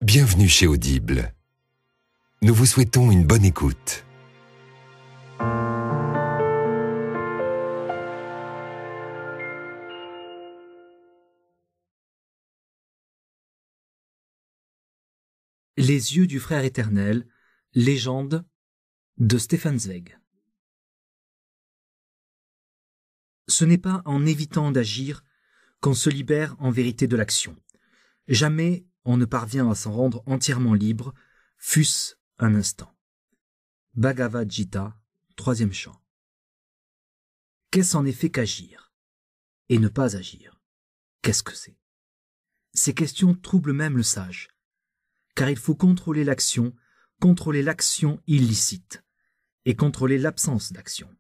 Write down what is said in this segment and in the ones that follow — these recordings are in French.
Bienvenue chez Audible. Nous vous souhaitons une bonne écoute. Les yeux du frère éternel, légende de Stefan Zweig. Ce n'est pas en évitant d'agir qu'on se libère en vérité de l'action. Jamais on ne parvient à s'en rendre entièrement libre, fût-ce un instant. Bhagavad Gita, 3e chant. Qu'est-ce en effet qu'agir? Et ne pas agir? Qu'est-ce que c'est? Ces questions troublent même le sage, car il faut contrôler l'action illicite, et contrôler l'absence d'action,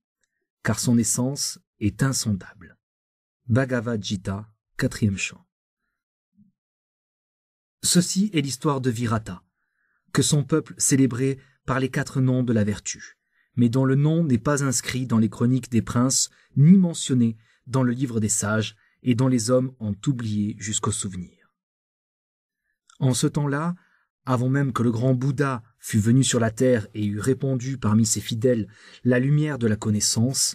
car son essence est insondable. Bhagavad Gita, 4e chant. Ceci est l'histoire de Virata, que son peuple célébrait par les 4 noms de la vertu, mais dont le nom n'est pas inscrit dans les chroniques des princes, ni mentionné dans le livre des sages, et dont les hommes ont oublié jusqu'au souvenir. En ce temps-là, avant même que le grand Bouddha fût venu sur la terre et eût répandu parmi ses fidèles la lumière de la connaissance,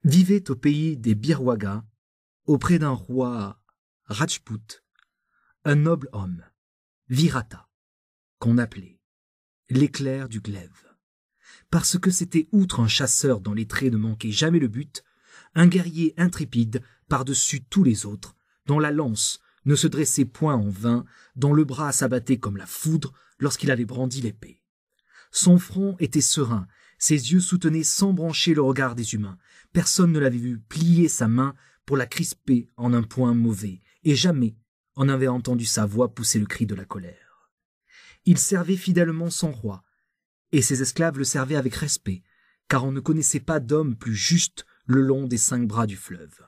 vivait au pays des Birwaga, auprès d'un roi Rajput, un noble homme, Virata, qu'on appelait l'éclair du glaive, parce que c'était outre un chasseur dont les traits ne manquaient jamais le but, un guerrier intrépide par-dessus tous les autres, dont la lance ne se dressait point en vain, dont le bras s'abattait comme la foudre lorsqu'il avait brandi l'épée. Son front était serein, ses yeux soutenaient sans brancher le regard des humains. Personne ne l'avait vu plier sa main pour la crisper en un point mauvais, et jamais on n'avait entendu sa voix pousser le cri de la colère. Il servait fidèlement son roi, et ses esclaves le servaient avec respect, car on ne connaissait pas d'homme plus juste le long des 5 bras du fleuve.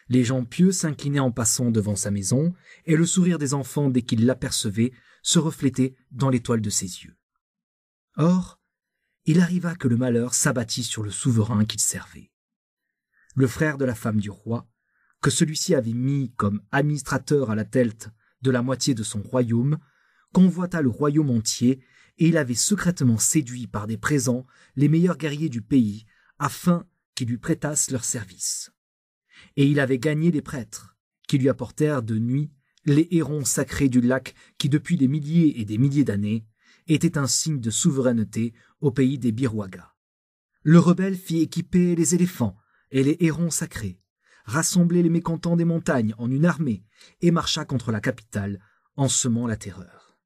Les gens pieux s'inclinaient en passant devant sa maison, et le sourire des enfants dès qu'ils l'apercevaient se reflétait dans l'étoile de ses yeux. Or, il arriva que le malheur s'abattit sur le souverain qu'il servait. Le frère de la femme du roi, que celui-ci avait mis comme administrateur à la tête de la moitié de son royaume, convoita le royaume entier, et il avait secrètement séduit par des présents les meilleurs guerriers du pays, afin qu'ils lui prêtassent leurs services. Et il avait gagné des prêtres, qui lui apportèrent de nuit les hérons sacrés du lac qui, depuis des milliers et des milliers d'années, étaient un signe de souveraineté au pays des Birwaga. Le rebelle fit équiper les éléphants et les hérons sacrés, rassembler les mécontents des montagnes en une armée, et marcha contre la capitale, en semant la terreur.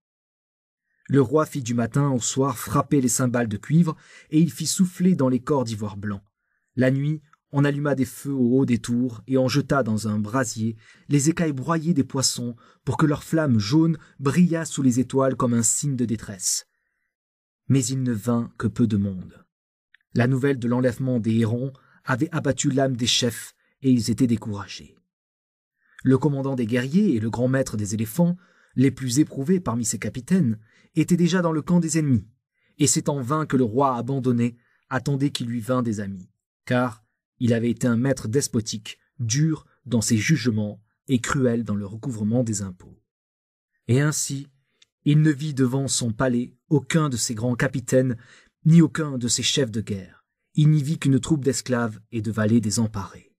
Le roi fit du matin au soir frapper les cymbales de cuivre, et il fit souffler dans les corps d'ivoire blanc. La nuit, on alluma des feux au haut des tours, et on jeta dans un brasier les écailles broyées des poissons, pour que leur flamme jaune brillât sous les étoiles comme un signe de détresse. Mais il ne vint que peu de monde. La nouvelle de l'enlèvement des hérons avait abattu l'âme des chefs, et ils étaient découragés. Le commandant des guerriers et le grand maître des éléphants, les plus éprouvés parmi ses capitaines, étaient déjà dans le camp des ennemis, et c'est en vain que le roi abandonné attendait qu'il lui vînt des amis, car il avait été un maître despotique, dur dans ses jugements et cruel dans le recouvrement des impôts. Et ainsi, il ne vit devant son palais aucun de ses grands capitaines, ni aucun de ses chefs de guerre. Il n'y vit qu'une troupe d'esclaves et de valets désemparés.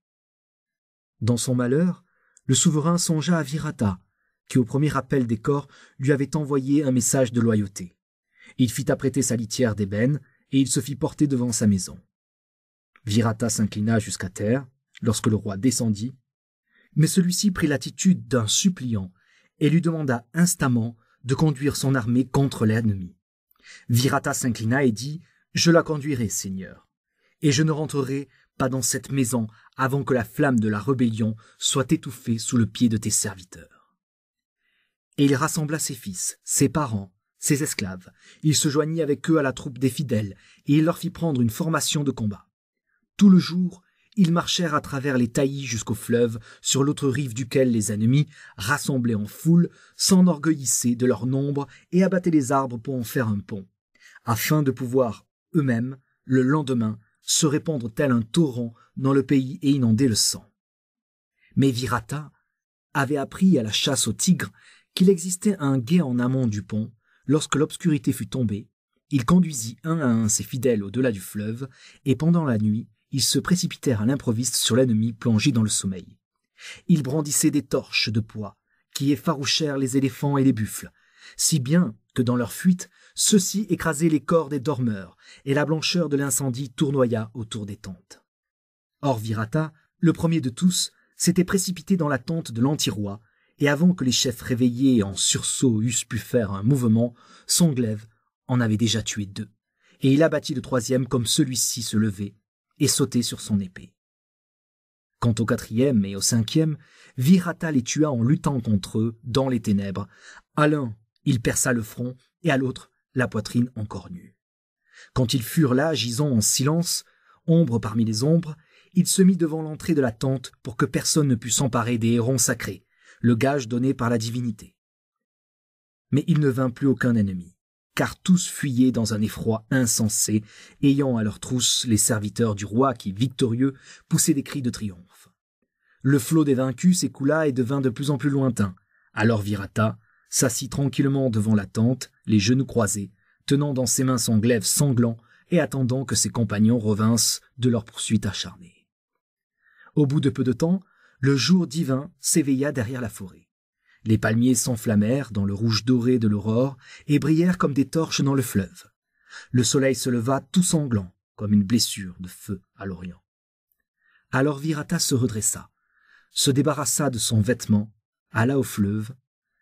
Dans son malheur, le souverain songea à Virata, qui au premier appel des corps lui avait envoyé un message de loyauté. Il fit apprêter sa litière d'ébène, et il se fit porter devant sa maison. Virata s'inclina jusqu'à terre, lorsque le roi descendit, mais celui-ci prit l'attitude d'un suppliant, et lui demanda instamment de conduire son armée contre l'ennemi. Virata s'inclina et dit « Je la conduirai, Seigneur, et je ne rentrerai pas dans cette maison avant que la flamme de la rébellion soit étouffée sous le pied de tes serviteurs. » Et il rassembla ses fils, ses parents, ses esclaves. Il se joignit avec eux à la troupe des fidèles, et il leur fit prendre une formation de combat. Tout le jour, ils marchèrent à travers les taillis jusqu'au fleuve, sur l'autre rive duquel les ennemis, rassemblés en foule, s'enorgueillissaient de leur nombre et abattaient les arbres pour en faire un pont, afin de pouvoir, eux-mêmes, le lendemain, se répandre tel un torrent dans le pays et inonder le sang. Mais Virata avait appris à la chasse au tigre qu'il existait un gué en amont du pont. Lorsque l'obscurité fut tombée, il conduisit un à un ses fidèles au-delà du fleuve, et pendant la nuit, ils se précipitèrent à l'improviste sur l'ennemi plongé dans le sommeil. Ils brandissaient des torches de poids, qui effarouchèrent les éléphants et les buffles, si bien que dans leur fuite, ceux-ci écrasaient les corps des dormeurs, et la blancheur de l'incendie tournoya autour des tentes. Or Virata, le premier de tous, s'était précipité dans la tente de l'anti-roi, et avant que les chefs réveillés en sursaut eussent pu faire un mouvement, son glaive en avait déjà tué 2, et il abattit le 3e comme celui-ci se levait, et sautait sur son épée. Quant au 4e et au 5e, Virata les tua en luttant contre eux dans les ténèbres. À l'un, il perça le front, et à l'autre, la poitrine encore nue. Quand ils furent là, gisant en silence, ombre parmi les ombres, il se mit devant l'entrée de la tente pour que personne ne pût s'emparer des hérons sacrés, le gage donné par la divinité. Mais il ne vint plus aucun ennemi, car tous fuyaient dans un effroi insensé, ayant à leur trousse les serviteurs du roi qui, victorieux, poussaient des cris de triomphe. Le flot des vaincus s'écoula et devint de plus en plus lointain. Alors Virata s'assit tranquillement devant la tente, les genoux croisés, tenant dans ses mains son glaive sanglant et attendant que ses compagnons revinssent de leur poursuite acharnée. Au bout de peu de temps, le jour divin s'éveilla derrière la forêt. Les palmiers s'enflammèrent dans le rouge doré de l'aurore et brillèrent comme des torches dans le fleuve. Le soleil se leva tout sanglant, comme une blessure de feu à l'Orient. Alors Virata se redressa, se débarrassa de son vêtement, alla au fleuve,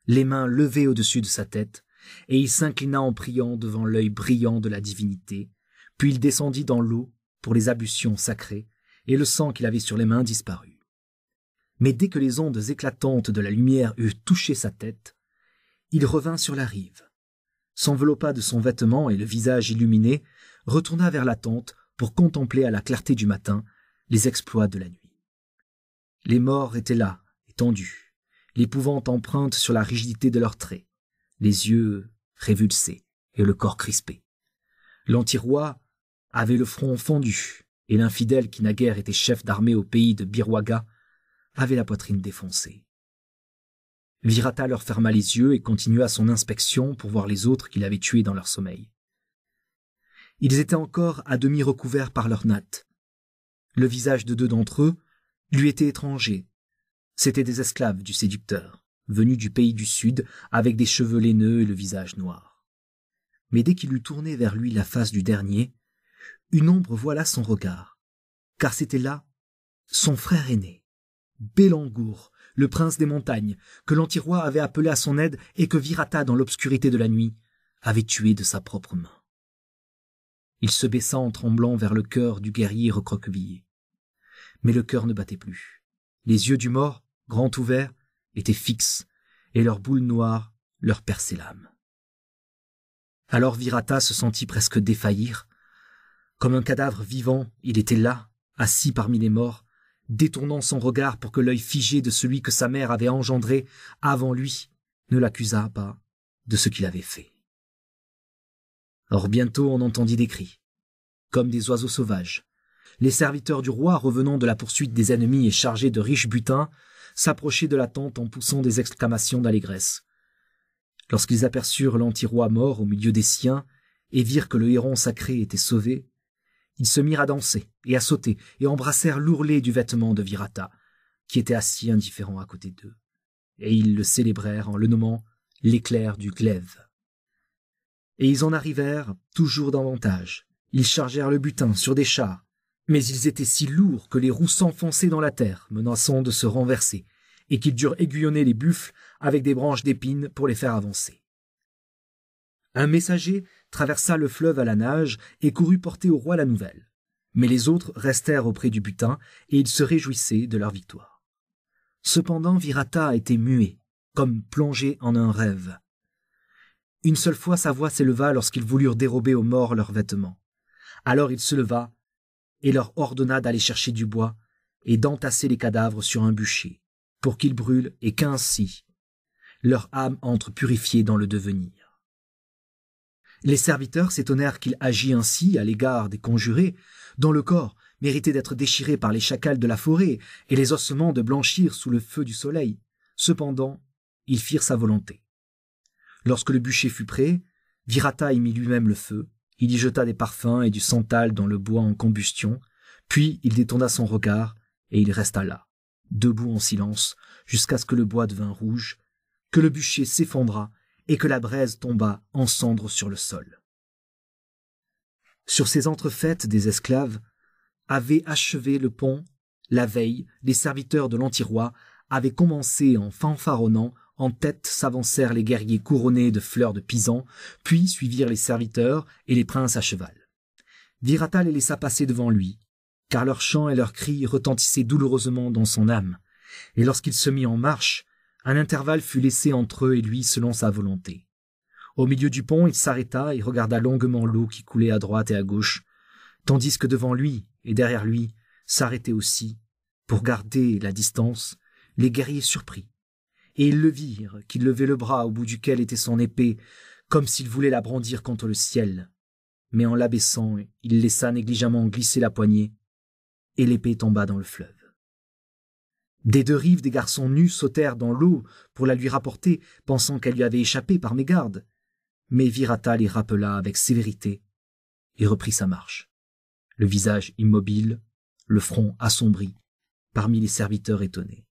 les mains levées au-dessus de sa tête, et il s'inclina en priant devant l'œil brillant de la divinité, puis il descendit dans l'eau pour les ablutions sacrées, et le sang qu'il avait sur les mains disparut. Mais dès que les ondes éclatantes de la lumière eurent touché sa tête, il revint sur la rive, s'enveloppa de son vêtement et le visage illuminé, retourna vers la tente pour contempler à la clarté du matin les exploits de la nuit. Les morts étaient là, étendus, l'épouvante empreinte sur la rigidité de leurs traits, les yeux révulsés et le corps crispé. L'anti-roi avait le front fendu, et l'infidèle qui naguère était chef d'armée au pays de Birwaga avait la poitrine défoncée. Virata leur ferma les yeux et continua son inspection pour voir les autres qu'il avait tués dans leur sommeil. Ils étaient encore à demi recouverts par leurs nattes. Le visage de 2 d'entre eux lui était étranger. C'étaient des esclaves du séducteur, venus du pays du sud, avec des cheveux laineux et le visage noir. Mais dès qu'il eut tourné vers lui la face du dernier, une ombre voila son regard, car c'était là son frère aîné, Bélangour, le prince des montagnes, que l'anti-roi avait appelé à son aide et que Virata, dans l'obscurité de la nuit, avait tué de sa propre main. Il se baissa en tremblant vers le cœur du guerrier recroquevillé. Mais le cœur ne battait plus. Les yeux du mort, grands ouverts, étaient fixes, et leurs boules noires leur perçaient l'âme. Alors Virata se sentit presque défaillir. Comme un cadavre vivant, il était là, assis parmi les morts, détournant son regard pour que l'œil figé de celui que sa mère avait engendré avant lui ne l'accusât pas de ce qu'il avait fait. Or bientôt on entendit des cris, comme des oiseaux sauvages. Les serviteurs du roi, revenant de la poursuite des ennemis et chargés de riches butins, s'approchaient de la tente en poussant des exclamations d'allégresse. Lorsqu'ils aperçurent l'anti-roi mort au milieu des siens et virent que le héron sacré était sauvé, ils se mirent à danser et à sauter et embrassèrent l'ourlet du vêtement de Virata, qui était assis indifférent à côté d'eux, et ils le célébrèrent en le nommant l'éclair du glaive. Et ils en arrivèrent toujours davantage. Ils chargèrent le butin sur des chars, mais ils étaient si lourds que les roues s'enfonçaient dans la terre, menaçant de se renverser, et qu'ils durent aiguillonner les buffles avec des branches d'épines pour les faire avancer. Un messager traversa le fleuve à la nage et courut porter au roi la nouvelle. Mais les autres restèrent auprès du butin et ils se réjouissaient de leur victoire. Cependant, Virata était muet, comme plongé en un rêve. Une seule fois sa voix s'éleva lorsqu'ils voulurent dérober aux morts leurs vêtements. Alors il se leva et leur ordonna d'aller chercher du bois et d'entasser les cadavres sur un bûcher, pour qu'ils brûlent et qu'ainsi leur âme entre purifiée dans le devenir. Les serviteurs s'étonnèrent qu'il agît ainsi à l'égard des conjurés, dont le corps méritait d'être déchiré par les chacals de la forêt et les ossements de blanchir sous le feu du soleil. Cependant, ils firent sa volonté. Lorsque le bûcher fut prêt, Virata y mit lui-même le feu, il y jeta des parfums et du santal dans le bois en combustion, puis il détourna son regard et il resta là, debout en silence, jusqu'à ce que le bois devint rouge, que le bûcher s'effondra et que la braise tomba en cendres sur le sol. Sur ces entrefaites des esclaves avaient achevé le pont. La veille, les serviteurs de l'anti-roi avaient commencé en fanfaronnant. En tête s'avancèrent les guerriers couronnés de fleurs de pisang, puis suivirent les serviteurs et les princes à cheval. Virata les laissa passer devant lui, car leurs chants et leurs cris retentissaient douloureusement dans son âme, et lorsqu'il se mit en marche, un intervalle fut laissé entre eux et lui selon sa volonté. Au milieu du pont, il s'arrêta et regarda longuement l'eau qui coulait à droite et à gauche, tandis que devant lui et derrière lui s'arrêtaient aussi, pour garder la distance, les guerriers surpris. Et ils le virent, qu'il levait le bras au bout duquel était son épée, comme s'il voulait la brandir contre le ciel. Mais en l'abaissant, il laissa négligemment glisser la poignée, et l'épée tomba dans le fleuve. Des deux rives, des garçons nus sautèrent dans l'eau pour la lui rapporter, pensant qu'elle lui avait échappé par mégarde. Mais Virata les rappela avec sévérité et reprit sa marche, le visage immobile, le front assombri, parmi les serviteurs étonnés.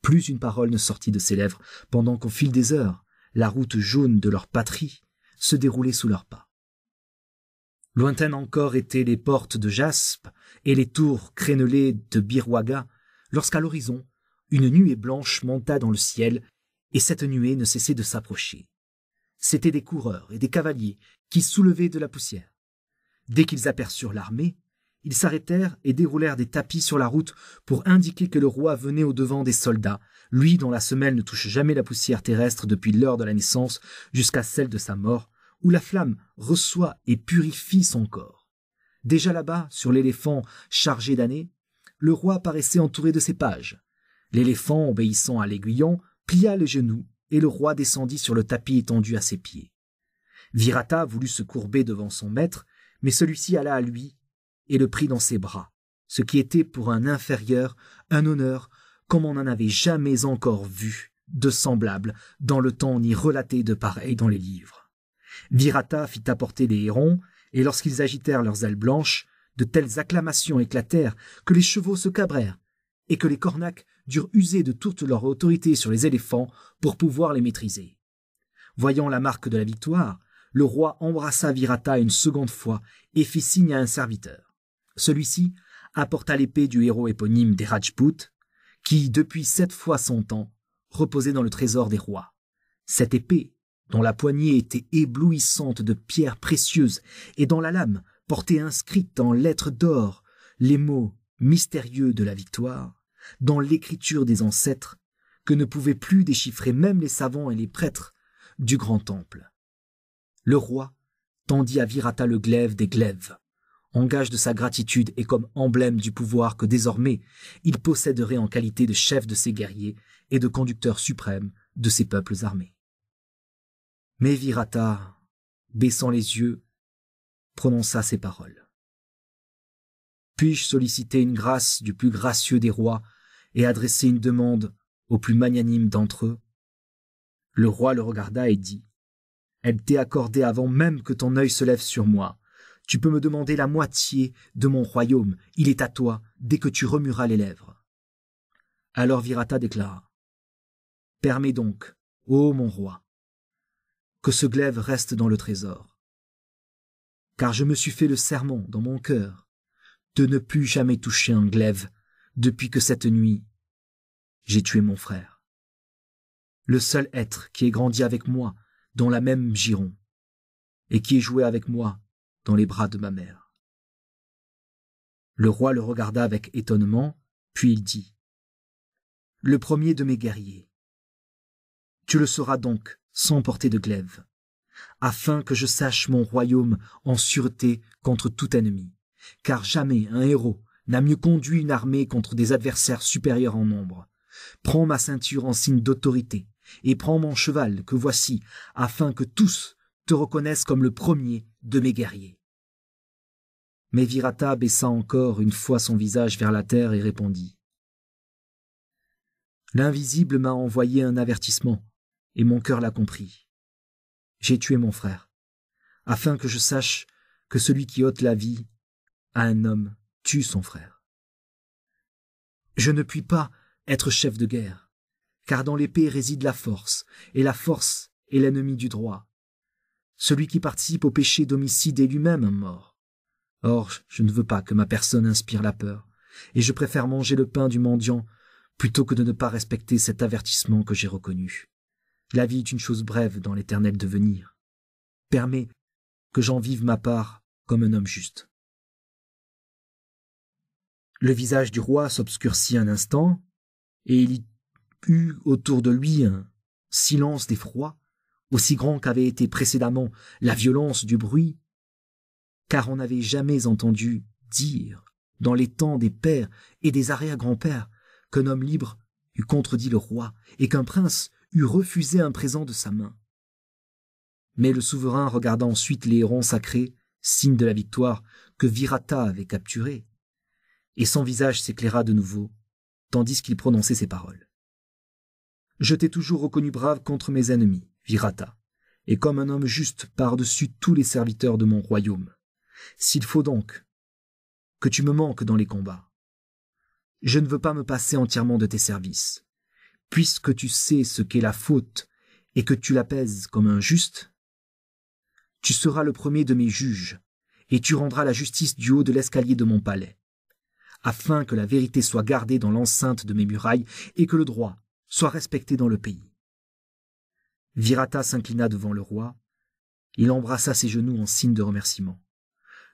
Plus une parole ne sortit de ses lèvres, pendant qu'au fil des heures, la route jaune de leur patrie se déroulait sous leurs pas. Lointaines encore étaient les portes de jaspe et les tours crénelées de Birwaga, lorsqu'à l'horizon, une nuée blanche monta dans le ciel, et cette nuée ne cessait de s'approcher. C'étaient des coureurs et des cavaliers qui soulevaient de la poussière. Dès qu'ils aperçurent l'armée, ils s'arrêtèrent et déroulèrent des tapis sur la route pour indiquer que le roi venait au-devant des soldats, lui dont la semelle ne touche jamais la poussière terrestre depuis l'heure de la naissance jusqu'à celle de sa mort, où la flamme reçoit et purifie son corps. Déjà là-bas, sur l'éléphant chargé d'années, le roi paraissait entouré de ses pages. L'éléphant, obéissant à l'aiguillon, plia les genoux et le roi descendit sur le tapis étendu à ses pieds. Virata voulut se courber devant son maître, mais celui-ci alla à lui et le prit dans ses bras, ce qui était pour un inférieur un honneur comme on n'en avait jamais encore vu de semblable dans le temps ni relaté de pareil dans les livres. Virata fit apporter des hérons, et lorsqu'ils agitèrent leurs ailes blanches, de telles acclamations éclatèrent que les chevaux se cabrèrent, et que les cornacs durent user de toute leur autorité sur les éléphants pour pouvoir les maîtriser. Voyant la marque de la victoire, le roi embrassa Virata une seconde fois et fit signe à un serviteur. Celui-ci apporta l'épée du héros éponyme des Rajputs, qui, depuis 7 fois son temps, reposait dans le trésor des rois. Cette épée, dont la poignée était éblouissante de pierres précieuses et dont la lame portait inscrite en lettres d'or les mots mystérieux de la victoire, dans l'écriture des ancêtres, que ne pouvaient plus déchiffrer même les savants et les prêtres du grand temple. Le roi tendit à Virata le glaive des glaives, en gage de sa gratitude et comme emblème du pouvoir que désormais il posséderait en qualité de chef de ses guerriers et de conducteur suprême de ses peuples armés. Mais Virata, baissant les yeux, prononça ces paroles. « Puis-je solliciter une grâce du plus gracieux des rois et adresser une demande au plus magnanime d'entre eux ?» Le roi le regarda et dit « Elle t'est accordée avant même que ton œil se lève sur moi. Tu peux me demander la moitié de mon royaume, il est à toi dès que tu remueras les lèvres. » Alors Virata déclara « Permets donc, ô mon roi, que ce glaive reste dans le trésor. Car je me suis fait le serment dans mon cœur de ne plus jamais toucher un glaive depuis que cette nuit j'ai tué mon frère. Le seul être qui ait grandi avec moi dans la même giron et qui ait joué avec moi dans les bras de ma mère. » Le roi le regarda avec étonnement, puis il dit « Le premier de mes guerriers. Tu le sauras donc sans porter de glaive, afin que je sache mon royaume en sûreté contre tout ennemi, car jamais un héros n'a mieux conduit une armée contre des adversaires supérieurs en nombre. Prends ma ceinture en signe d'autorité, et prends mon cheval que voici, afin que tous te reconnaissent comme le premier de mes guerriers. » Mais Virata baissa encore une fois son visage vers la terre et répondit « L'invisible m'a envoyé un avertissement, et mon cœur l'a compris. J'ai tué mon frère, afin que je sache que celui qui ôte la vie à un homme tue son frère. Je ne puis pas être chef de guerre, car dans l'épée réside la force, et la force est l'ennemi du droit. Celui qui participe au péché d'homicide est lui-même un mort. Or, je ne veux pas que ma personne inspire la peur, et je préfère manger le pain du mendiant plutôt que de ne pas respecter cet avertissement que j'ai reconnu. La vie est une chose brève dans l'éternel devenir. Permets que j'en vive ma part comme un homme juste. Le visage du roi s'obscurcit un instant, et il y eut autour de lui un silence d'effroi, aussi grand qu'avait été précédemment la violence du bruit, car on n'avait jamais entendu dire, dans les temps des pères et des arrière-grands-pères, qu'un homme libre eût contredit le roi et qu'un prince eût refusé un présent de sa main. Mais le souverain regarda ensuite les hérons sacrés, signe de la victoire, que Virata avait capturés, et son visage s'éclaira de nouveau, tandis qu'il prononçait ces paroles. « Je t'ai toujours reconnu brave contre mes ennemis, Virata, et comme un homme juste par-dessus tous les serviteurs de mon royaume. S'il faut donc que tu me manques dans les combats, je ne veux pas me passer entièrement de tes services. Puisque tu sais ce qu'est la faute et que tu la pèses comme un juste, tu seras le premier de mes juges, et tu rendras la justice du haut de l'escalier de mon palais, afin que la vérité soit gardée dans l'enceinte de mes murailles et que le droit soit respecté dans le pays. » Virata s'inclina devant le roi. Il embrassa ses genoux en signe de remerciement.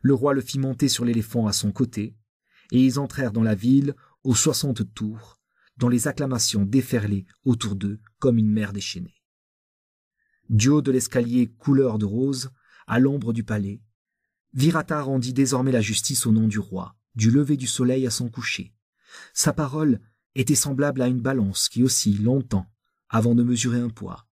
Le roi le fit monter sur l'éléphant à son côté, et ils entrèrent dans la ville aux 60 tours, dont les acclamations déferlaient autour d'eux comme une mer déchaînée. Du haut de l'escalier couleur de rose, à l'ombre du palais, Virata rendit désormais la justice au nom du roi, du lever du soleil à son coucher. Sa parole était semblable à une balance qui oscille longtemps avant de mesurer un poids.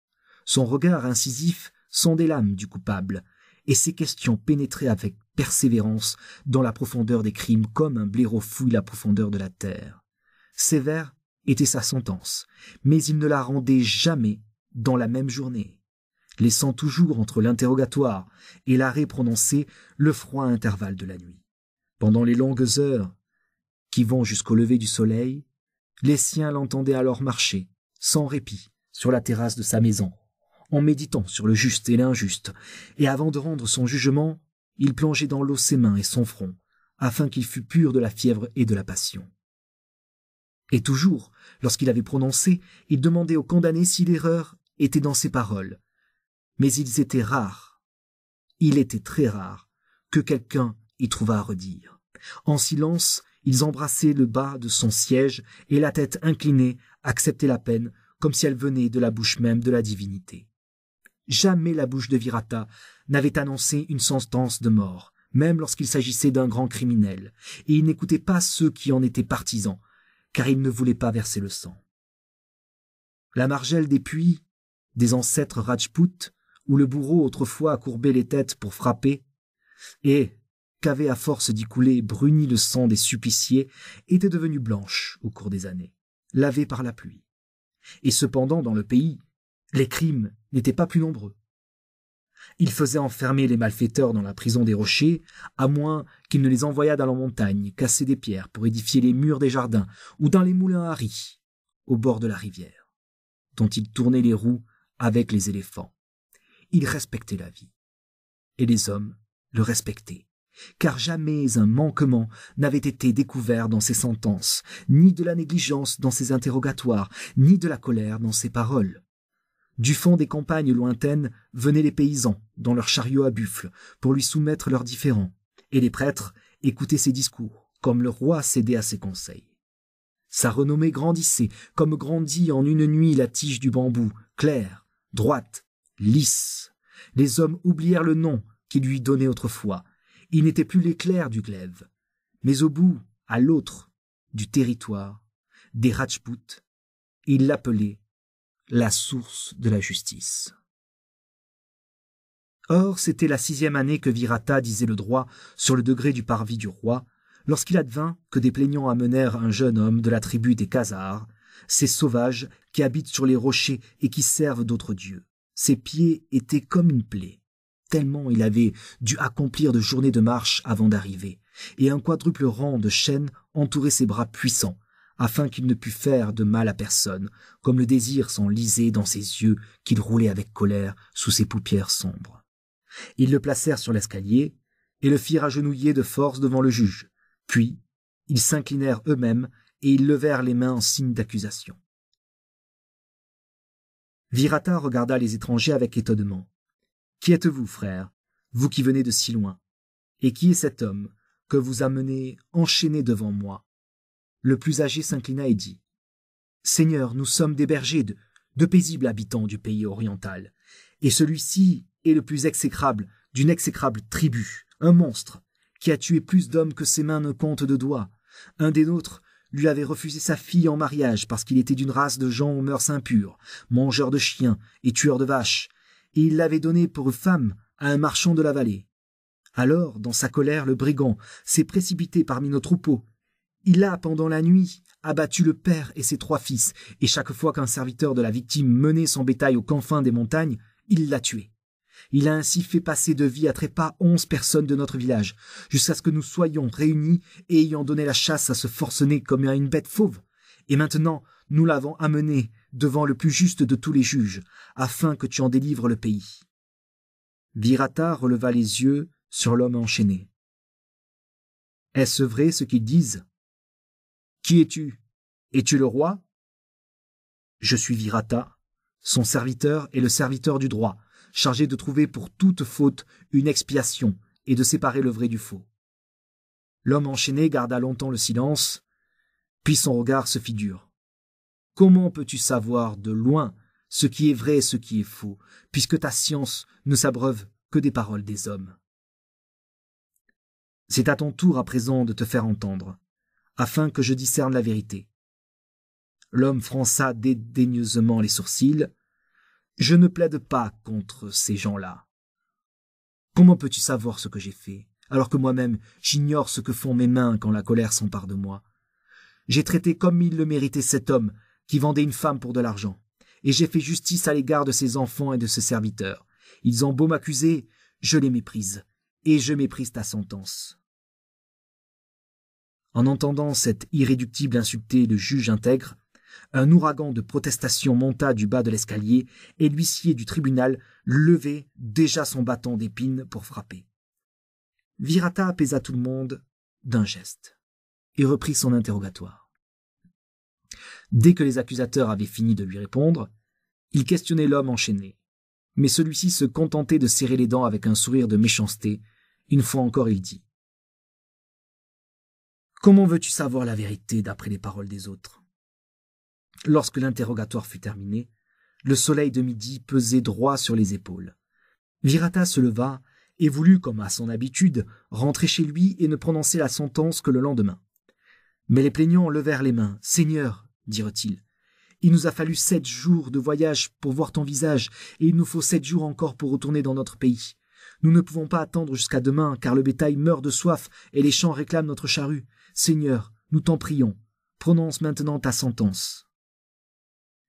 Son regard incisif sondait l'âme du coupable, et ses questions pénétraient avec persévérance dans la profondeur des crimes comme un blaireau fouille la profondeur de la terre. Sévère était sa sentence, mais il ne la rendait jamais dans la même journée, laissant toujours entre l'interrogatoire et l'arrêt prononcé le froid intervalle de la nuit. Pendant les longues heures qui vont jusqu'au lever du soleil, les siens l'entendaient alors marcher, sans répit, sur la terrasse de sa maison, en méditant sur le juste et l'injuste, et avant de rendre son jugement, il plongeait dans l'eau ses mains et son front, afin qu'il fût pur de la fièvre et de la passion. Et toujours, lorsqu'il avait prononcé, il demandait aux condamnés si l'erreur était dans ses paroles. Mais ils étaient rares. Il était très rare que quelqu'un y trouvât à redire. En silence, ils embrassaient le bas de son siège et la tête inclinée acceptaient la peine comme si elle venait de la bouche même de la divinité. Jamais la bouche de Virata n'avait annoncé une sentence de mort, même lorsqu'il s'agissait d'un grand criminel, et il n'écoutait pas ceux qui en étaient partisans, car il ne voulait pas verser le sang. La margelle des puits, des ancêtres Rajput, où le bourreau autrefois courbait les têtes pour frapper, et qu'avait à force d'y couler bruni le sang des suppliciés, était devenue blanche au cours des années, lavée par la pluie. Et cependant, dans le pays, les crimes n'étaient pas plus nombreux. Il faisait enfermer les malfaiteurs dans la prison des rochers, à moins qu'il ne les envoyât dans la montagne casser des pierres pour édifier les murs des jardins, ou dans les moulins à riz, au bord de la rivière, dont il tournait les roues avec les éléphants. Il respectait la vie, et les hommes le respectaient, car jamais un manquement n'avait été découvert dans ses sentences, ni de la négligence dans ses interrogatoires, ni de la colère dans ses paroles. Du fond des campagnes lointaines venaient les paysans dans leurs chariots à buffles pour lui soumettre leurs différends, et les prêtres écoutaient ses discours, comme le roi cédait à ses conseils. Sa renommée grandissait, comme grandit en une nuit la tige du bambou, claire, droite, lisse. Les hommes oublièrent le nom qu'il lui donnait autrefois. Il n'était plus l'éclair du glaive, mais au bout, à l'autre, du territoire, des Rajputs, il l'appelait la source de la justice. Or, c'était la 6e année que Virata disait le droit sur le degré du parvis du roi, lorsqu'il advint que des plaignants amenèrent un jeune homme de la tribu des Khazars, ces sauvages qui habitent sur les rochers et qui servent d'autres dieux. Ses pieds étaient comme une plaie, tellement il avait dû accomplir de journées de marche avant d'arriver, et un quadruple rang de chaînes entourait ses bras puissants, afin qu'il ne pût faire de mal à personne, comme le désir s'enlisait dans ses yeux qu'il roulait avec colère sous ses paupières sombres. Ils le placèrent sur l'escalier et le firent agenouiller de force devant le juge. Puis, ils s'inclinèrent eux-mêmes et ils levèrent les mains en signe d'accusation. Virata regarda les étrangers avec étonnement. « Qui êtes-vous, frère, vous qui venez de si loin? Et qui est cet homme que vous amenez enchaîné devant moi ?» Le plus âgé s'inclina et dit « Seigneur, nous sommes des bergers, de paisibles habitants du pays oriental, et celui-ci est le plus exécrable d'une exécrable tribu, un monstre, qui a tué plus d'hommes que ses mains ne comptent de doigts. Un des nôtres lui avait refusé sa fille en mariage parce qu'il était d'une race de gens aux mœurs impures, mangeurs de chiens et tueurs de vaches, et il l'avait donnée pour femme à un marchand de la vallée. Alors, dans sa colère, le brigand s'est précipité parmi nos troupeaux. Il a, pendant la nuit, abattu le père et ses 3 fils, et chaque fois qu'un serviteur de la victime menait son bétail aux confins des montagnes, il l'a tué. Il a ainsi fait passer de vie à trépas 11 personnes de notre village, jusqu'à ce que nous soyons réunis et ayant donné la chasse à ce forcené comme à une bête fauve. Et maintenant, nous l'avons amené devant le plus juste de tous les juges, afin que tu en délivres le pays. » Virata releva les yeux sur l'homme enchaîné. « Est-ce vrai ce qu'ils disent ? Qui es-tu ? Es-tu le roi ? » ?»« Je suis Virata, son serviteur et le serviteur du droit, chargé de trouver pour toute faute une expiation et de séparer le vrai du faux. » L'homme enchaîné garda longtemps le silence, puis son regard se fit dur. « Comment peux-tu savoir de loin ce qui est vrai et ce qui est faux, puisque ta science ne s'abreuve que des paroles des hommes ? C'est à ton tour à présent de te faire entendre, afin que je discerne la vérité. » L'homme fronça dédaigneusement les sourcils. « Je ne plaide pas contre ces gens-là. Comment peux-tu savoir ce que j'ai fait, alors que moi-même j'ignore ce que font mes mains quand la colère s'empare de moi? J'ai traité comme il le méritait cet homme qui vendait une femme pour de l'argent, et j'ai fait justice à l'égard de ses enfants et de ses serviteurs. Ils ont beau m'accuser, je les méprise, et je méprise ta sentence. » En entendant cet irréductible insulter le juge intègre, un ouragan de protestations monta du bas de l'escalier et l'huissier du tribunal levait déjà son bâton d'épine pour frapper. Virata apaisa tout le monde d'un geste et reprit son interrogatoire. Dès que les accusateurs avaient fini de lui répondre, il questionnait l'homme enchaîné, mais celui-ci se contentait de serrer les dents avec un sourire de méchanceté. Une fois encore, il dit « Comment veux-tu savoir la vérité d'après les paroles des autres ?» Lorsque l'interrogatoire fut terminé, le soleil de midi pesait droit sur les épaules. Virata se leva et voulut, comme à son habitude, rentrer chez lui et ne prononcer la sentence que le lendemain. Mais les plaignants levèrent les mains. « Seigneur, dirent-ils, il nous a fallu 7 jours de voyage pour voir ton visage, et il nous faut 7 jours encore pour retourner dans notre pays. Nous ne pouvons pas attendre jusqu'à demain, car le bétail meurt de soif et les champs réclament notre charrue. Seigneur, nous t'en prions, prononce maintenant ta sentence. »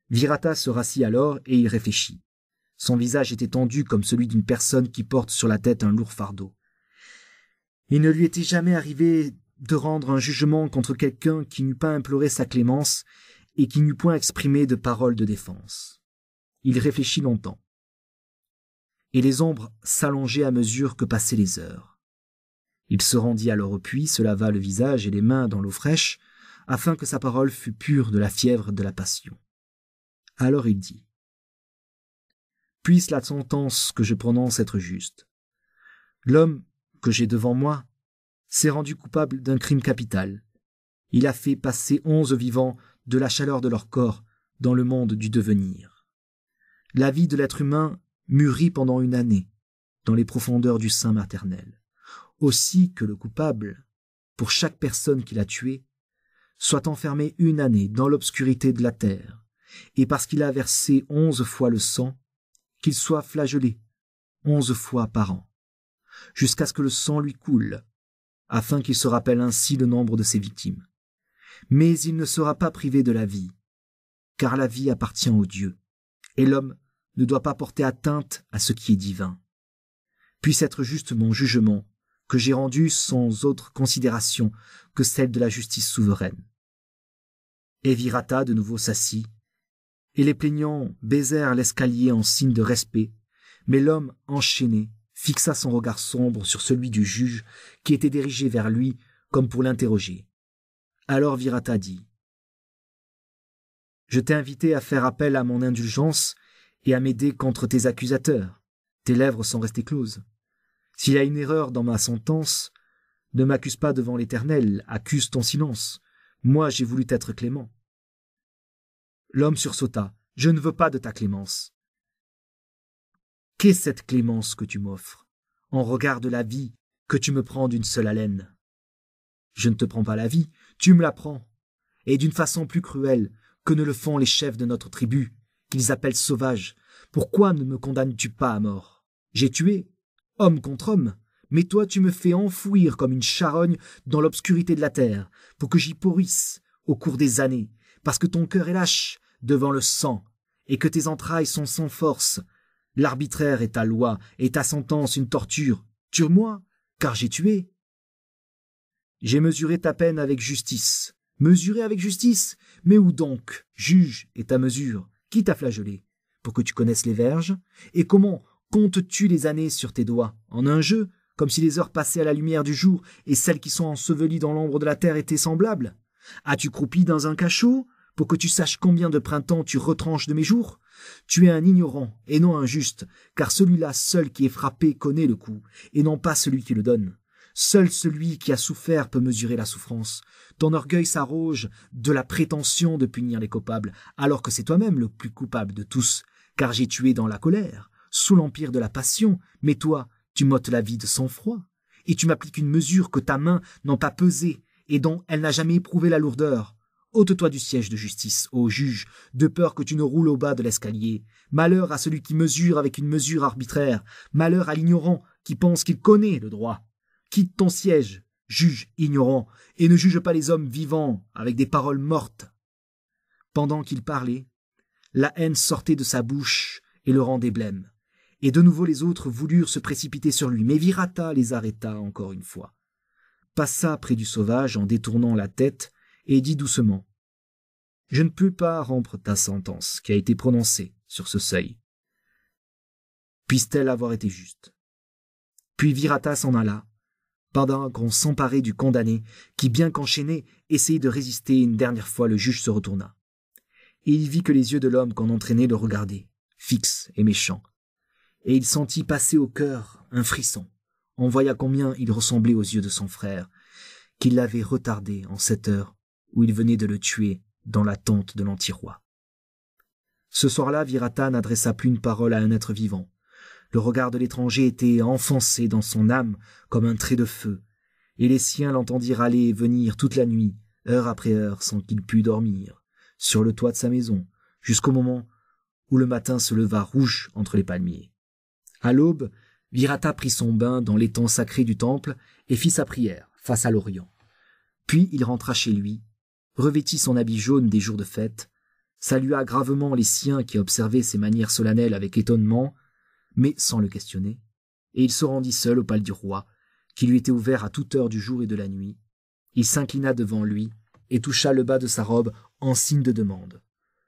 Virata se rassit alors et il réfléchit. Son visage était tendu comme celui d'une personne qui porte sur la tête un lourd fardeau. Il ne lui était jamais arrivé de rendre un jugement contre quelqu'un qui n'eût pas imploré sa clémence et qui n'eût point exprimé de paroles de défense. Il réfléchit longtemps. Et les ombres s'allongeaient à mesure que passaient les heures. Il se rendit alors au puits, se lava le visage et les mains dans l'eau fraîche, afin que sa parole fût pure de la fièvre de la passion. Alors il dit « Puisse la sentence que je prononce être juste. L'homme que j'ai devant moi s'est rendu coupable d'un crime capital. Il a fait passer 11 vivants de la chaleur de leur corps dans le monde du devenir. La vie de l'être humain mûrit pendant 1 année dans les profondeurs du sein maternel. Aussi que le coupable, pour chaque personne qu'il a tuée, soit enfermé 1 année dans l'obscurité de la terre, et parce qu'il a versé 11 fois le sang, qu'il soit flagellé 11 fois par an, jusqu'à ce que le sang lui coule, afin qu'il se rappelle ainsi le nombre de ses victimes. Mais il ne sera pas privé de la vie, car la vie appartient aux dieux, et l'homme ne doit pas porter atteinte à ce qui est divin. Puisse être juste mon jugement, que j'ai rendu sans autre considération que celle de la justice souveraine. Et Virata de nouveau s'assit, et les plaignants baisèrent l'escalier en signe de respect, mais l'homme enchaîné fixa son regard sombre sur celui du juge qui était dirigé vers lui comme pour l'interroger. Alors Virata dit « Je t'ai invité à faire appel à mon indulgence et à m'aider contre tes accusateurs. Tes lèvres sont restées closes. S'il y a une erreur dans ma sentence, ne m'accuse pas devant l'Éternel, accuse ton silence. Moi, j'ai voulu t'être clément. » L'homme sursauta. « Je ne veux pas de ta clémence. » « Qu'est cette clémence que tu m'offres, en regard de la vie que tu me prends d'une seule haleine? Je ne te prends pas la vie, tu me la prends, et d'une façon plus cruelle que ne le font les chefs de notre tribu, qu'ils appellent sauvages. Pourquoi ne me condamnes-tu pas à mort? J'ai tué, homme contre homme, mais toi tu me fais enfouir comme une charogne dans l'obscurité de la terre, pour que j'y pourrisse au cours des années, parce que ton cœur est lâche devant le sang, et que tes entrailles sont sans force. L'arbitraire est ta loi, et ta sentence une torture. Tue-moi, car j'ai tué. J'ai mesuré ta peine avec justice. Mesuré avec justice? Mais où donc, juge, est ta mesure? Qui t'a flagellé? Pour que tu connaisses les verges? Et comment comptes-tu les années sur tes doigts? En un jeu, comme si les heures passées à la lumière du jour et celles qui sont ensevelies dans l'ombre de la terre étaient semblables? As-tu croupi dans un cachot pour que tu saches combien de printemps tu retranches de mes jours? Tu es un ignorant et non un juste, car celui-là seul qui est frappé connaît le coup, et non pas celui qui le donne. Seul celui qui a souffert peut mesurer la souffrance. Ton orgueil s'arroge de la prétention de punir les coupables, alors que c'est toi-même le plus coupable de tous, car j'ai tué dans la colère, sous l'empire de la passion, mais toi, tu m'ôtes la vie de sang-froid, et tu m'appliques une mesure que ta main n'a pas pesée, et dont elle n'a jamais éprouvé la lourdeur. Ôte-toi du siège de justice, ô juge, de peur que tu ne roules au bas de l'escalier. Malheur à celui qui mesure avec une mesure arbitraire. Malheur à l'ignorant qui pense qu'il connaît le droit. Quitte ton siège, juge ignorant, et ne juge pas les hommes vivants avec des paroles mortes. » Pendant qu'il parlait, la haine sortait de sa bouche et le rendait blême. Et de nouveau les autres voulurent se précipiter sur lui, mais Virata les arrêta encore une fois. Passa près du sauvage en détournant la tête et dit doucement « Je ne peux pas rompre ta sentence qui a été prononcée sur ce seuil. Puisse-t-elle avoir été juste ?» Puis Virata s'en alla, pendant qu'on s'emparait du condamné, qui, bien qu'enchaîné, essayait de résister. Une dernière fois, le juge se retourna. Et il vit que les yeux de l'homme qu'on entraînait le regardaient, fixes et méchants. Et il sentit passer au cœur un frisson. On voya combien il ressemblait aux yeux de son frère, qui l'avait retardé en cette heure où il venait de le tuer dans la tente de l'anti-roi. Ce soir-là, Virata n'adressa plus une parole à un être vivant. Le regard de l'étranger était enfoncé dans son âme comme un trait de feu, et les siens l'entendirent aller et venir toute la nuit, heure après heure, sans qu'il pût dormir, sur le toit de sa maison, jusqu'au moment où le matin se leva rouge entre les palmiers. À l'aube, Virata prit son bain dans l'étang sacré du temple et fit sa prière face à l'Orient. Puis il rentra chez lui, revêtit son habit jaune des jours de fête, salua gravement les siens qui observaient ses manières solennelles avec étonnement, mais sans le questionner, et il se rendit seul au palais du roi, qui lui était ouvert à toute heure du jour et de la nuit. Il s'inclina devant lui et toucha le bas de sa robe en signe de demande.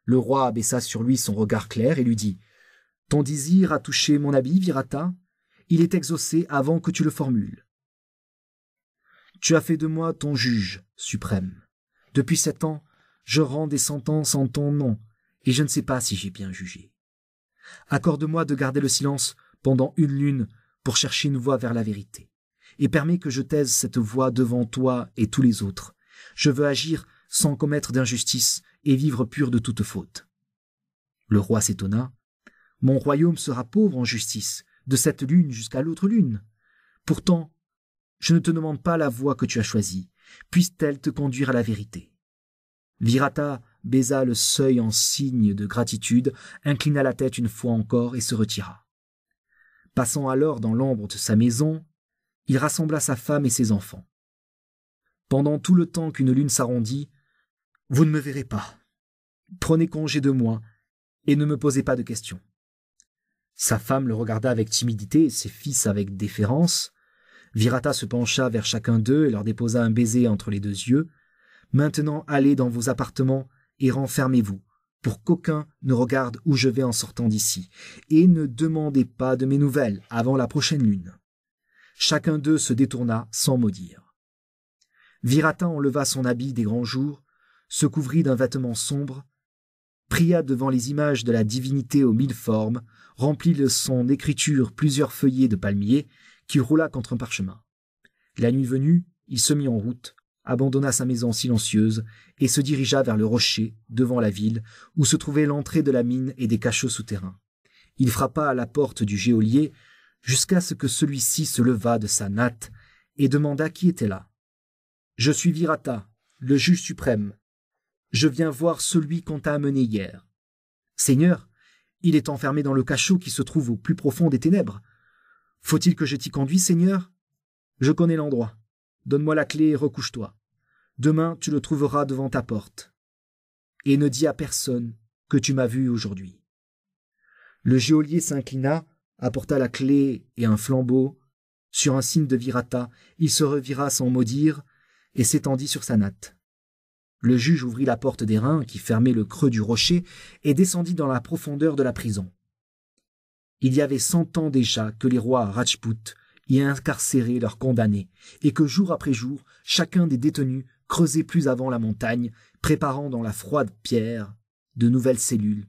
Le roi abaissa sur lui son regard clair et lui dit « Ton désir a touché mon habit, Virata? Il est exaucé avant que tu le formules. Tu as fait de moi ton juge suprême. Depuis 7 ans, je rends des sentences en ton nom, et je ne sais pas si j'ai bien jugé. Accorde-moi de garder le silence pendant 1 lune pour chercher une voie vers la vérité, et permets que je taise cette voix devant toi et tous les autres. Je veux agir sans commettre d'injustice et vivre pur de toute faute. » Le roi s'étonna. « Mon royaume sera pauvre en justice, de cette lune jusqu'à l'autre lune. Pourtant, je ne te demande pas la voie que tu as choisie. Puisse-t-elle te conduire à la vérité? » Virata baisa le seuil en signe de gratitude, inclina la tête une fois encore et se retira. Passant alors dans l'ombre de sa maison, il rassembla sa femme et ses enfants. Pendant tout le temps qu'une lune s'arrondit, « Vous ne me verrez pas. Prenez congé de moi et ne me posez pas de questions. Sa femme le regarda avec timidité et ses fils avec déférence. Virata se pencha vers chacun d'eux et leur déposa un baiser entre les deux yeux. « Maintenant, allez dans vos appartements et renfermez-vous, pour qu'aucun ne regarde où je vais en sortant d'ici, et ne demandez pas de mes nouvelles avant la prochaine lune. » Chacun d'eux se détourna sans mot dire. Virata enleva son habit des grands jours, se couvrit d'un vêtement sombre, pria devant les images de la divinité aux 1000 formes, remplit de son écriture plusieurs feuillets de palmier, qui roula contre un parchemin. La nuit venue, il se mit en route, abandonna sa maison silencieuse et se dirigea vers le rocher, devant la ville, où se trouvait l'entrée de la mine et des cachots souterrains. Il frappa à la porte du geôlier, jusqu'à ce que celui-ci se levât de sa natte et demanda qui était là. « Je suis Virata, le juge suprême. Je viens voir celui qu'on t'a amené hier. »« Seigneur, il est enfermé dans le cachot qui se trouve au plus profond des ténèbres. Faut-il que je t'y conduise, Seigneur ? Je connais l'endroit. Donne-moi la clé et recouche-toi. Demain, tu le trouveras devant ta porte. Et ne dis à personne que tu m'as vu aujourd'hui. » Le geôlier s'inclina, apporta la clé et un flambeau. Sur un signe de Virata, il se revira sans mot dire et s'étendit sur sa natte. Le juge ouvrit la porte d'airain qui fermait le creux du rocher et descendit dans la profondeur de la prison. Il y avait 100 ans déjà que les rois Rajput y incarcéraient leurs condamnés et que jour après jour, chacun des détenus creusait plus avant la montagne, préparant dans la froide pierre de nouvelles cellules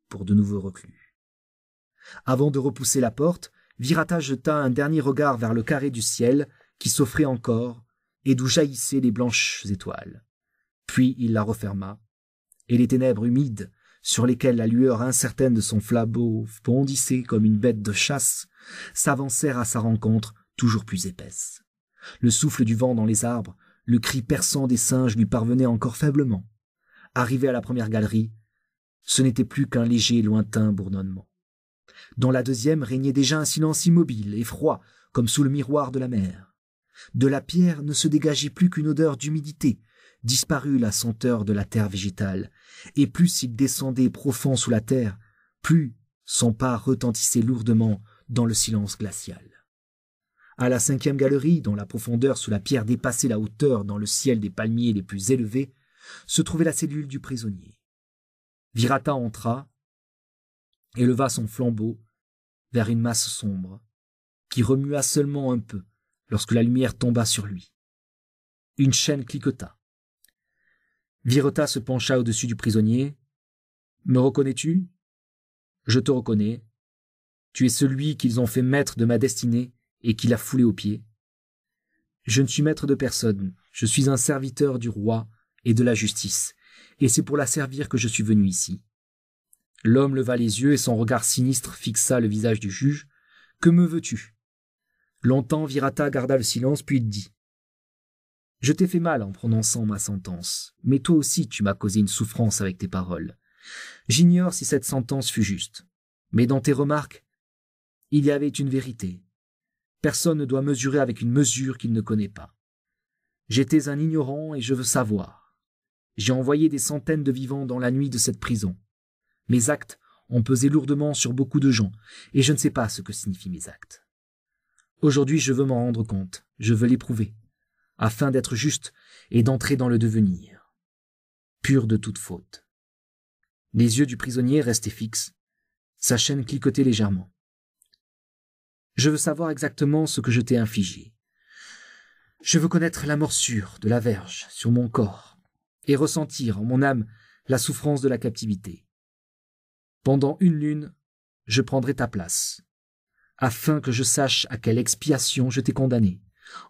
pour de nouveaux reclus. Avant de repousser la porte, Virata jeta un dernier regard vers le carré du ciel qui s'offrait encore et d'où jaillissaient les blanches étoiles. Puis il la referma, et les ténèbres humides, sur lesquelles la lueur incertaine de son flambeau bondissait comme une bête de chasse, s'avancèrent à sa rencontre toujours plus épaisse. Le souffle du vent dans les arbres, le cri perçant des singes lui parvenait encore faiblement. Arrivé à la première galerie, ce n'était plus qu'un léger, lointain bourdonnement. Dans la deuxième régnait déjà un silence immobile et froid, comme sous le miroir de la mer. De la pierre ne se dégageait plus qu'une odeur d'humidité, disparut la senteur de la terre végétale, et plus il descendait profond sous la terre, plus son pas retentissait lourdement dans le silence glacial. À la 5e galerie, dont la profondeur sous la pierre dépassait la hauteur dans le ciel des palmiers les plus élevés, se trouvait la cellule du prisonnier. Virata entra et leva son flambeau vers une masse sombre, qui remua seulement un peu lorsque la lumière tomba sur lui. Une chaîne cliqueta. Virata se pencha au-dessus du prisonnier. « Me reconnais-tu ? » ?»« Je te reconnais. Tu es celui qu'ils ont fait maître de ma destinée et qui l'a foulé aux pieds. »« Je ne suis maître de personne. Je suis un serviteur du roi et de la justice, et c'est pour la servir que je suis venu ici. » L'homme leva les yeux et son regard sinistre fixa le visage du juge. « Que me veux-tu » Longtemps Virata garda le silence, puis il dit: « Je t'ai fait mal en prononçant ma sentence, mais toi aussi tu m'as causé une souffrance avec tes paroles. J'ignore si cette sentence fut juste, mais dans tes remarques, il y avait une vérité. Personne ne doit mesurer avec une mesure qu'il ne connaît pas. J'étais un ignorant et je veux savoir. J'ai envoyé des centaines de vivants dans la nuit de cette prison. Mes actes ont pesé lourdement sur beaucoup de gens, et je ne sais pas ce que signifient mes actes. Aujourd'hui, je veux m'en rendre compte, je veux l'éprouver, afin d'être juste et d'entrer dans le devenir, pur de toute faute. » Les yeux du prisonnier restaient fixes, sa chaîne cliquetait légèrement. « Je veux savoir exactement ce que je t'ai infligé. Je veux connaître la morsure de la verge sur mon corps et ressentir en mon âme la souffrance de la captivité. Pendant 1 lune, je prendrai ta place, afin que je sache à quelle expiation je t'ai condamné.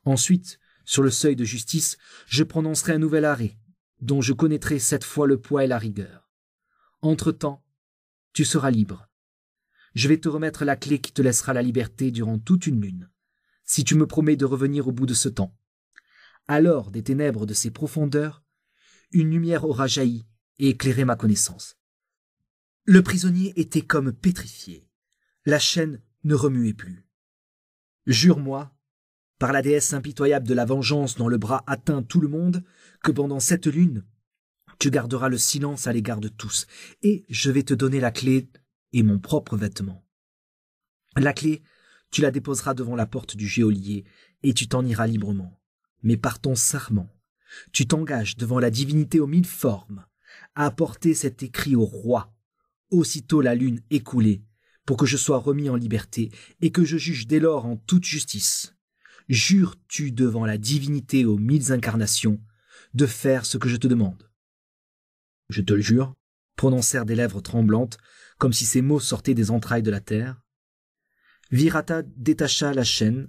Ensuite, sur le seuil de justice, je prononcerai un nouvel arrêt, dont je connaîtrai cette fois le poids et la rigueur. Entre-temps, tu seras libre. Je vais te remettre la clé qui te laissera la liberté durant toute 1 lune, si tu me promets de revenir au bout de ce temps. Alors, des ténèbres de ces profondeurs, une lumière aura jailli et éclairé ma connaissance. » Le prisonnier était comme pétrifié. La chaîne ne remuait plus. « Jure-moi, par la déesse impitoyable de la vengeance dont le bras atteint tout le monde, que pendant cette lune, tu garderas le silence à l'égard de tous, et je vais te donner la clé et mon propre vêtement. La clé, tu la déposeras devant la porte du geôlier et tu t'en iras librement. Mais par ton serment, tu t'engages devant la divinité aux 1000 formes à apporter cet écrit au roi, aussitôt la lune écoulée, pour que je sois remis en liberté et que je juge dès lors en toute justice. Jures-tu devant la divinité aux 1000 incarnations de faire ce que je te demande? Je te le jure, prononcèrent des lèvres tremblantes, comme si ces mots sortaient des entrailles de la terre. Virata détacha la chaîne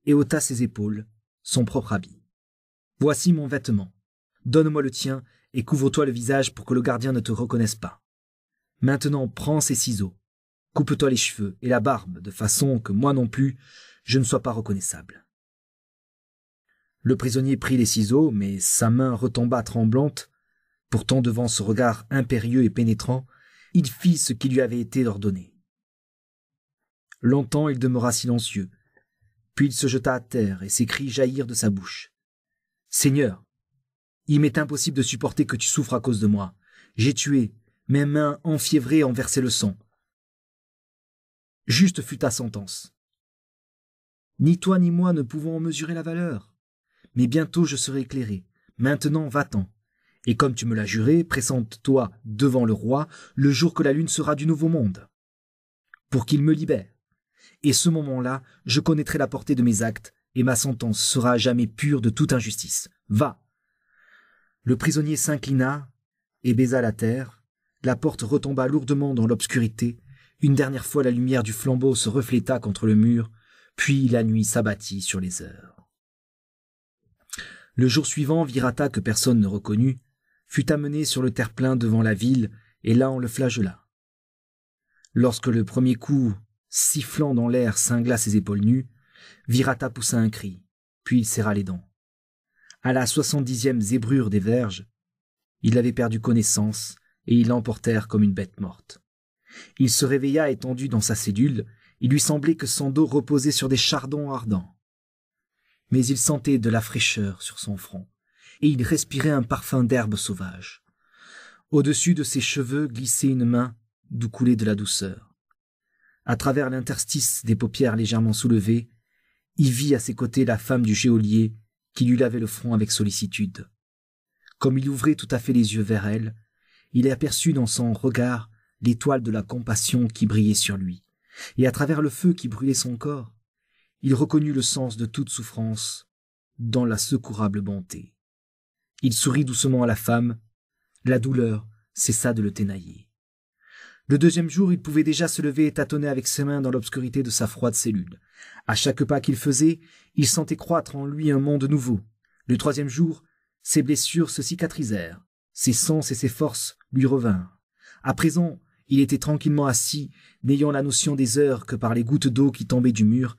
et ôta ses épaules, son propre habit. Voici mon vêtement. Donne-moi le tien et couvre-toi le visage pour que le gardien ne te reconnaisse pas. Maintenant, prends ces ciseaux. Coupe-toi les cheveux et la barbe, de façon que moi non plus, je ne sois pas reconnaissable. Le prisonnier prit les ciseaux, mais sa main retomba tremblante. Pourtant, devant ce regard impérieux et pénétrant, il fit ce qui lui avait été ordonné. Longtemps il demeura silencieux, puis il se jeta à terre et ses cris jaillirent de sa bouche. « Seigneur, il m'est impossible de supporter que tu souffres à cause de moi. J'ai tué, mes mains enfiévrées ont versé le sang. Juste fut ta sentence. Ni toi ni moi ne pouvons en mesurer la valeur. Mais bientôt je serai éclairé. Maintenant va-t'en. Et comme tu me l'as juré, présente-toi devant le roi le jour que la lune sera du nouveau monde, pour qu'il me libère. Et ce moment-là, je connaîtrai la portée de mes actes, et ma sentence sera à jamais pure de toute injustice. Va !» Le prisonnier s'inclina et baisa la terre. La porte retomba lourdement dans l'obscurité. Une dernière fois, la lumière du flambeau se refléta contre le mur, puis la nuit s'abattit sur les heures. Le jour suivant, Virata, que personne ne reconnut, fut amené sur le terre-plein devant la ville, et là on le flagella. Lorsque le premier coup, sifflant dans l'air, cingla ses épaules nues, Virata poussa un cri, puis il serra les dents. À la 70e zébrure des verges, il avait perdu connaissance, et ils l'emportèrent comme une bête morte. Il se réveilla étendu dans sa cellule, il lui semblait que son dos reposait sur des chardons ardents. Mais il sentait de la fraîcheur sur son front, et il respirait un parfum d'herbe sauvage. Au-dessus de ses cheveux glissait une main d'où coulait de la douceur. À travers l'interstice des paupières légèrement soulevées, il vit à ses côtés la femme du geôlier qui lui lavait le front avec sollicitude. Comme il ouvrait tout à fait les yeux vers elle, il aperçut dans son regard l'étoile de la compassion qui brillait sur lui, et à travers le feu qui brûlait son corps, il reconnut le sens de toute souffrance dans la secourable bonté. Il sourit doucement à la femme, la douleur cessa de le ténailler. Le deuxième jour, il pouvait déjà se lever et tâtonner avec ses mains dans l'obscurité de sa froide cellule. À chaque pas qu'il faisait, il sentait croître en lui un monde nouveau. Le troisième jour, ses blessures se cicatrisèrent, ses sens et ses forces lui revinrent. À présent, il était tranquillement assis, n'ayant la notion des heures que par les gouttes d'eau qui tombaient du mur,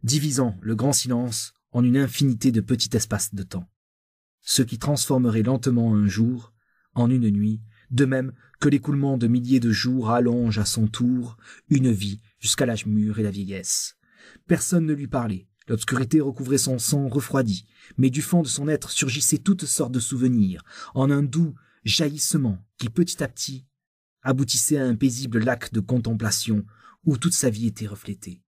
divisant le grand silence en une infinité de petits espaces de temps. Ce qui transformerait lentement un jour en une nuit, de même que l'écoulement de milliers de jours allonge à son tour une vie jusqu'à l'âge mûr et la vieillesse. Personne ne lui parlait, l'obscurité recouvrait son sang refroidi, mais du fond de son être surgissaient toutes sortes de souvenirs, en un doux jaillissement qui petit à petit aboutissait à un paisible lac de contemplation où toute sa vie était reflétée.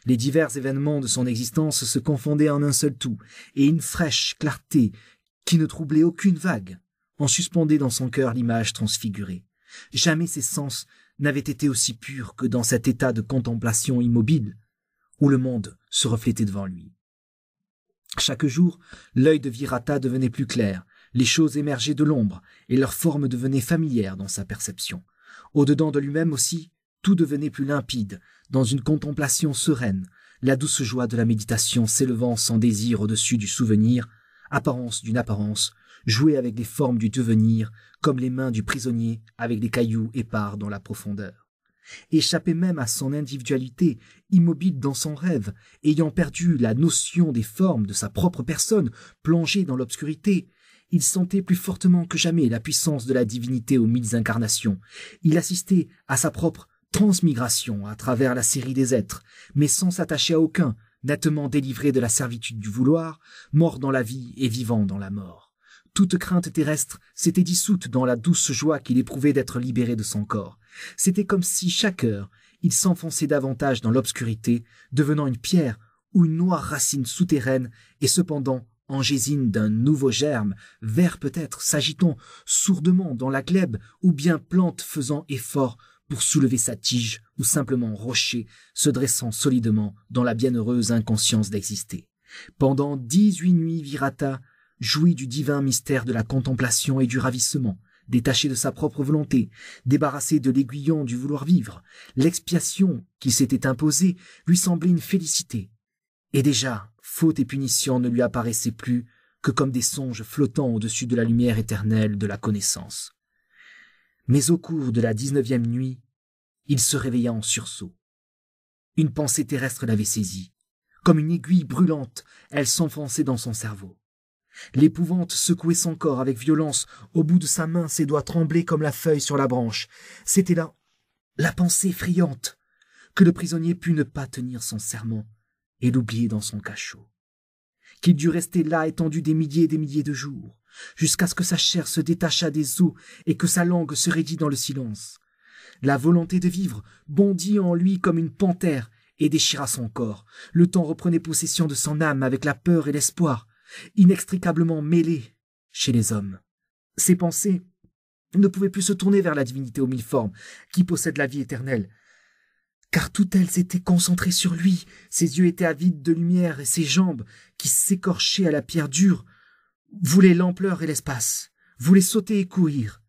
Les divers événements de son existence se confondaient en un seul tout, et une fraîche clarté qui ne troublait aucune vague en suspendait dans son cœur l'image transfigurée. Jamais ses sens n'avaient été aussi purs que dans cet état de contemplation immobile où le monde se reflétait devant lui. Chaque jour, l'œil de Virata devenait plus clair, les choses émergeaient de l'ombre et leur forme devenait familière dans sa perception. Au-dedans de lui-même aussi, tout devenait plus limpide, dans une contemplation sereine, la douce joie de la méditation s'élevant sans désir au-dessus du souvenir, apparence d'une apparence, jouer avec les formes du devenir, comme les mains du prisonnier avec des cailloux épars dans la profondeur. Échappé même à son individualité, immobile dans son rêve, ayant perdu la notion des formes de sa propre personne, plongé dans l'obscurité, il sentait plus fortement que jamais la puissance de la divinité aux 1000 incarnations. Il assistait à sa propre transmigration à travers la série des êtres, mais sans s'attacher à aucun, nettement délivré de la servitude du vouloir, mort dans la vie et vivant dans la mort. Toute crainte terrestre s'était dissoute dans la douce joie qu'il éprouvait d'être libéré de son corps. C'était comme si chaque heure, il s'enfonçait davantage dans l'obscurité, devenant une pierre ou une noire racine souterraine, et cependant angésine d'un nouveau germe, vert peut-être, s'agitant sourdement dans la glèbe, ou bien plante faisant effort pour soulever sa tige, ou simplement rocher se dressant solidement dans la bienheureuse inconscience d'exister. Pendant 18 nuits, Virata jouit du divin mystère de la contemplation et du ravissement, détaché de sa propre volonté, débarrassé de l'aiguillon du vouloir vivre. L'expiation qui s'était imposée lui semblait une félicité. Et déjà, faute et punition ne lui apparaissaient plus que comme des songes flottant au-dessus de la lumière éternelle de la connaissance. Mais au cours de la 19e nuit, il se réveilla en sursaut. Une pensée terrestre l'avait saisi. Comme une aiguille brûlante, elle s'enfonçait dans son cerveau. L'épouvante secouait son corps avec violence. Au bout de sa main, ses doigts tremblaient comme la feuille sur la branche. C'était là la pensée effrayante, que le prisonnier put ne pas tenir son serment et l'oublier dans son cachot. Qu'il dut rester là étendu des milliers et des milliers de jours, jusqu'à ce que sa chair se détachât des os et que sa langue se raidît dans le silence. La volonté de vivre bondit en lui comme une panthère et déchira son corps. Le temps reprenait possession de son âme avec la peur et l'espoir, inextricablement mêlés chez les hommes. Ses pensées ne pouvaient plus se tourner vers la divinité aux mille formes qui possède la vie éternelle, car toutes elles étaient concentrées sur lui. Ses yeux étaient avides de lumière et ses jambes, qui s'écorchaient à la pierre dure, voulaient l'ampleur et l'espace, voulaient sauter et courir.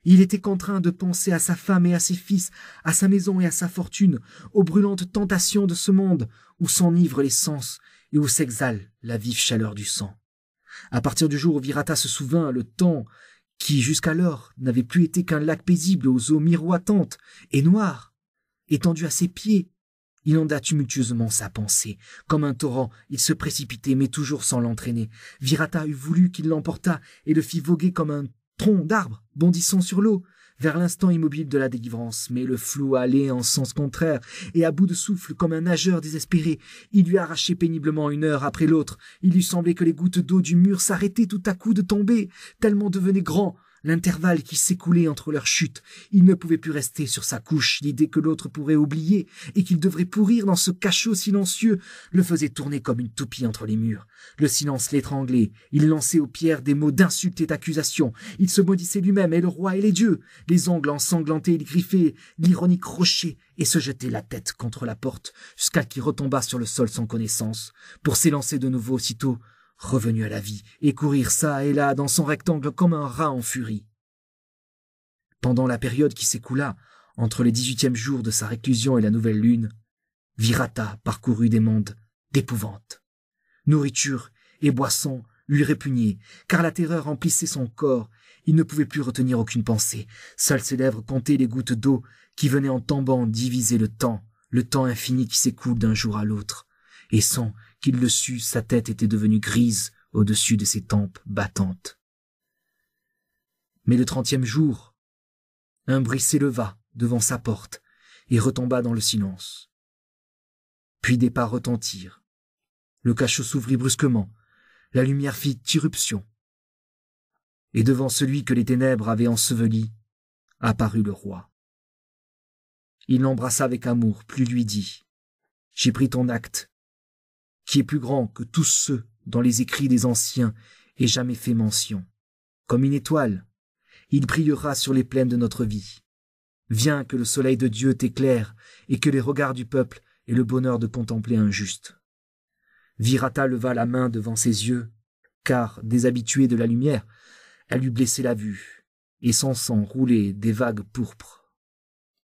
Il était contraint de penser à sa femme et à ses fils, à sa maison et à sa fortune, aux brûlantes tentations de ce monde où s'enivrent les sens et où s'exhale la vive chaleur du sang. À partir du jour où Virata se souvint, le temps, qui jusqu'alors n'avait plus été qu'un lac paisible aux eaux miroitantes et noires, étendu à ses pieds, inonda tumultueusement sa pensée. Comme un torrent, il se précipitait, mais toujours sans l'entraîner. Virata eût voulu qu'il l'emportât et le fit voguer comme un tronc d'arbre bondissant sur l'eau, vers l'instant immobile de la délivrance, mais le flot allait en sens contraire, et à bout de souffle, comme un nageur désespéré, il lui arrachait péniblement une heure après l'autre. Il lui semblait que les gouttes d'eau du mur s'arrêtaient tout à coup de tomber, tellement devenait grand l'intervalle qui s'écoulait entre leurs chutes. Il ne pouvait plus rester sur sa couche. L'idée que l'autre pourrait oublier et qu'il devrait pourrir dans ce cachot silencieux le faisait tourner comme une toupie entre les murs. Le silence l'étranglait. Il lançait aux pierres des mots d'insulte et d'accusation. Il se maudissait lui-même et le roi et les dieux. Les ongles ensanglantés, il griffait l'ironique rocher et se jetait la tête contre la porte jusqu'à qu'il retombât sur le sol sans connaissance, pour s'élancer de nouveau aussitôt revenu à la vie, et courir çà et là dans son rectangle comme un rat en furie. Pendant la période qui s'écoula entre les 18e jours de sa réclusion et la nouvelle lune, Virata parcourut des mondes d'épouvante. Nourriture et boisson lui répugnaient, car la terreur emplissait son corps. Il ne pouvait plus retenir aucune pensée. Seules ses lèvres comptaient les gouttes d'eau qui venaient en tombant diviser le temps infini qui s'écoule d'un jour à l'autre. Et sans qu'il le sût, sa tête était devenue grise au-dessus de ses tempes battantes. Mais le 30e jour, un bruit s'éleva devant sa porte et retomba dans le silence. Puis des pas retentirent. Le cachot s'ouvrit brusquement, la lumière fit irruption. Et devant celui que les ténèbres avaient enseveli, apparut le roi. Il l'embrassa avec amour, puis lui dit « J'ai pris ton acte, qui est plus grand que tous ceux dont les écrits des anciens aient jamais fait mention. Comme une étoile, il brillera sur les plaines de notre vie. Viens que le soleil de Dieu t'éclaire et que les regards du peuple aient le bonheur de contempler un juste. » Virata leva la main devant ses yeux, car, déshabitué de la lumière, elle lui blessait la vue, et son sang roulait des vagues pourpres.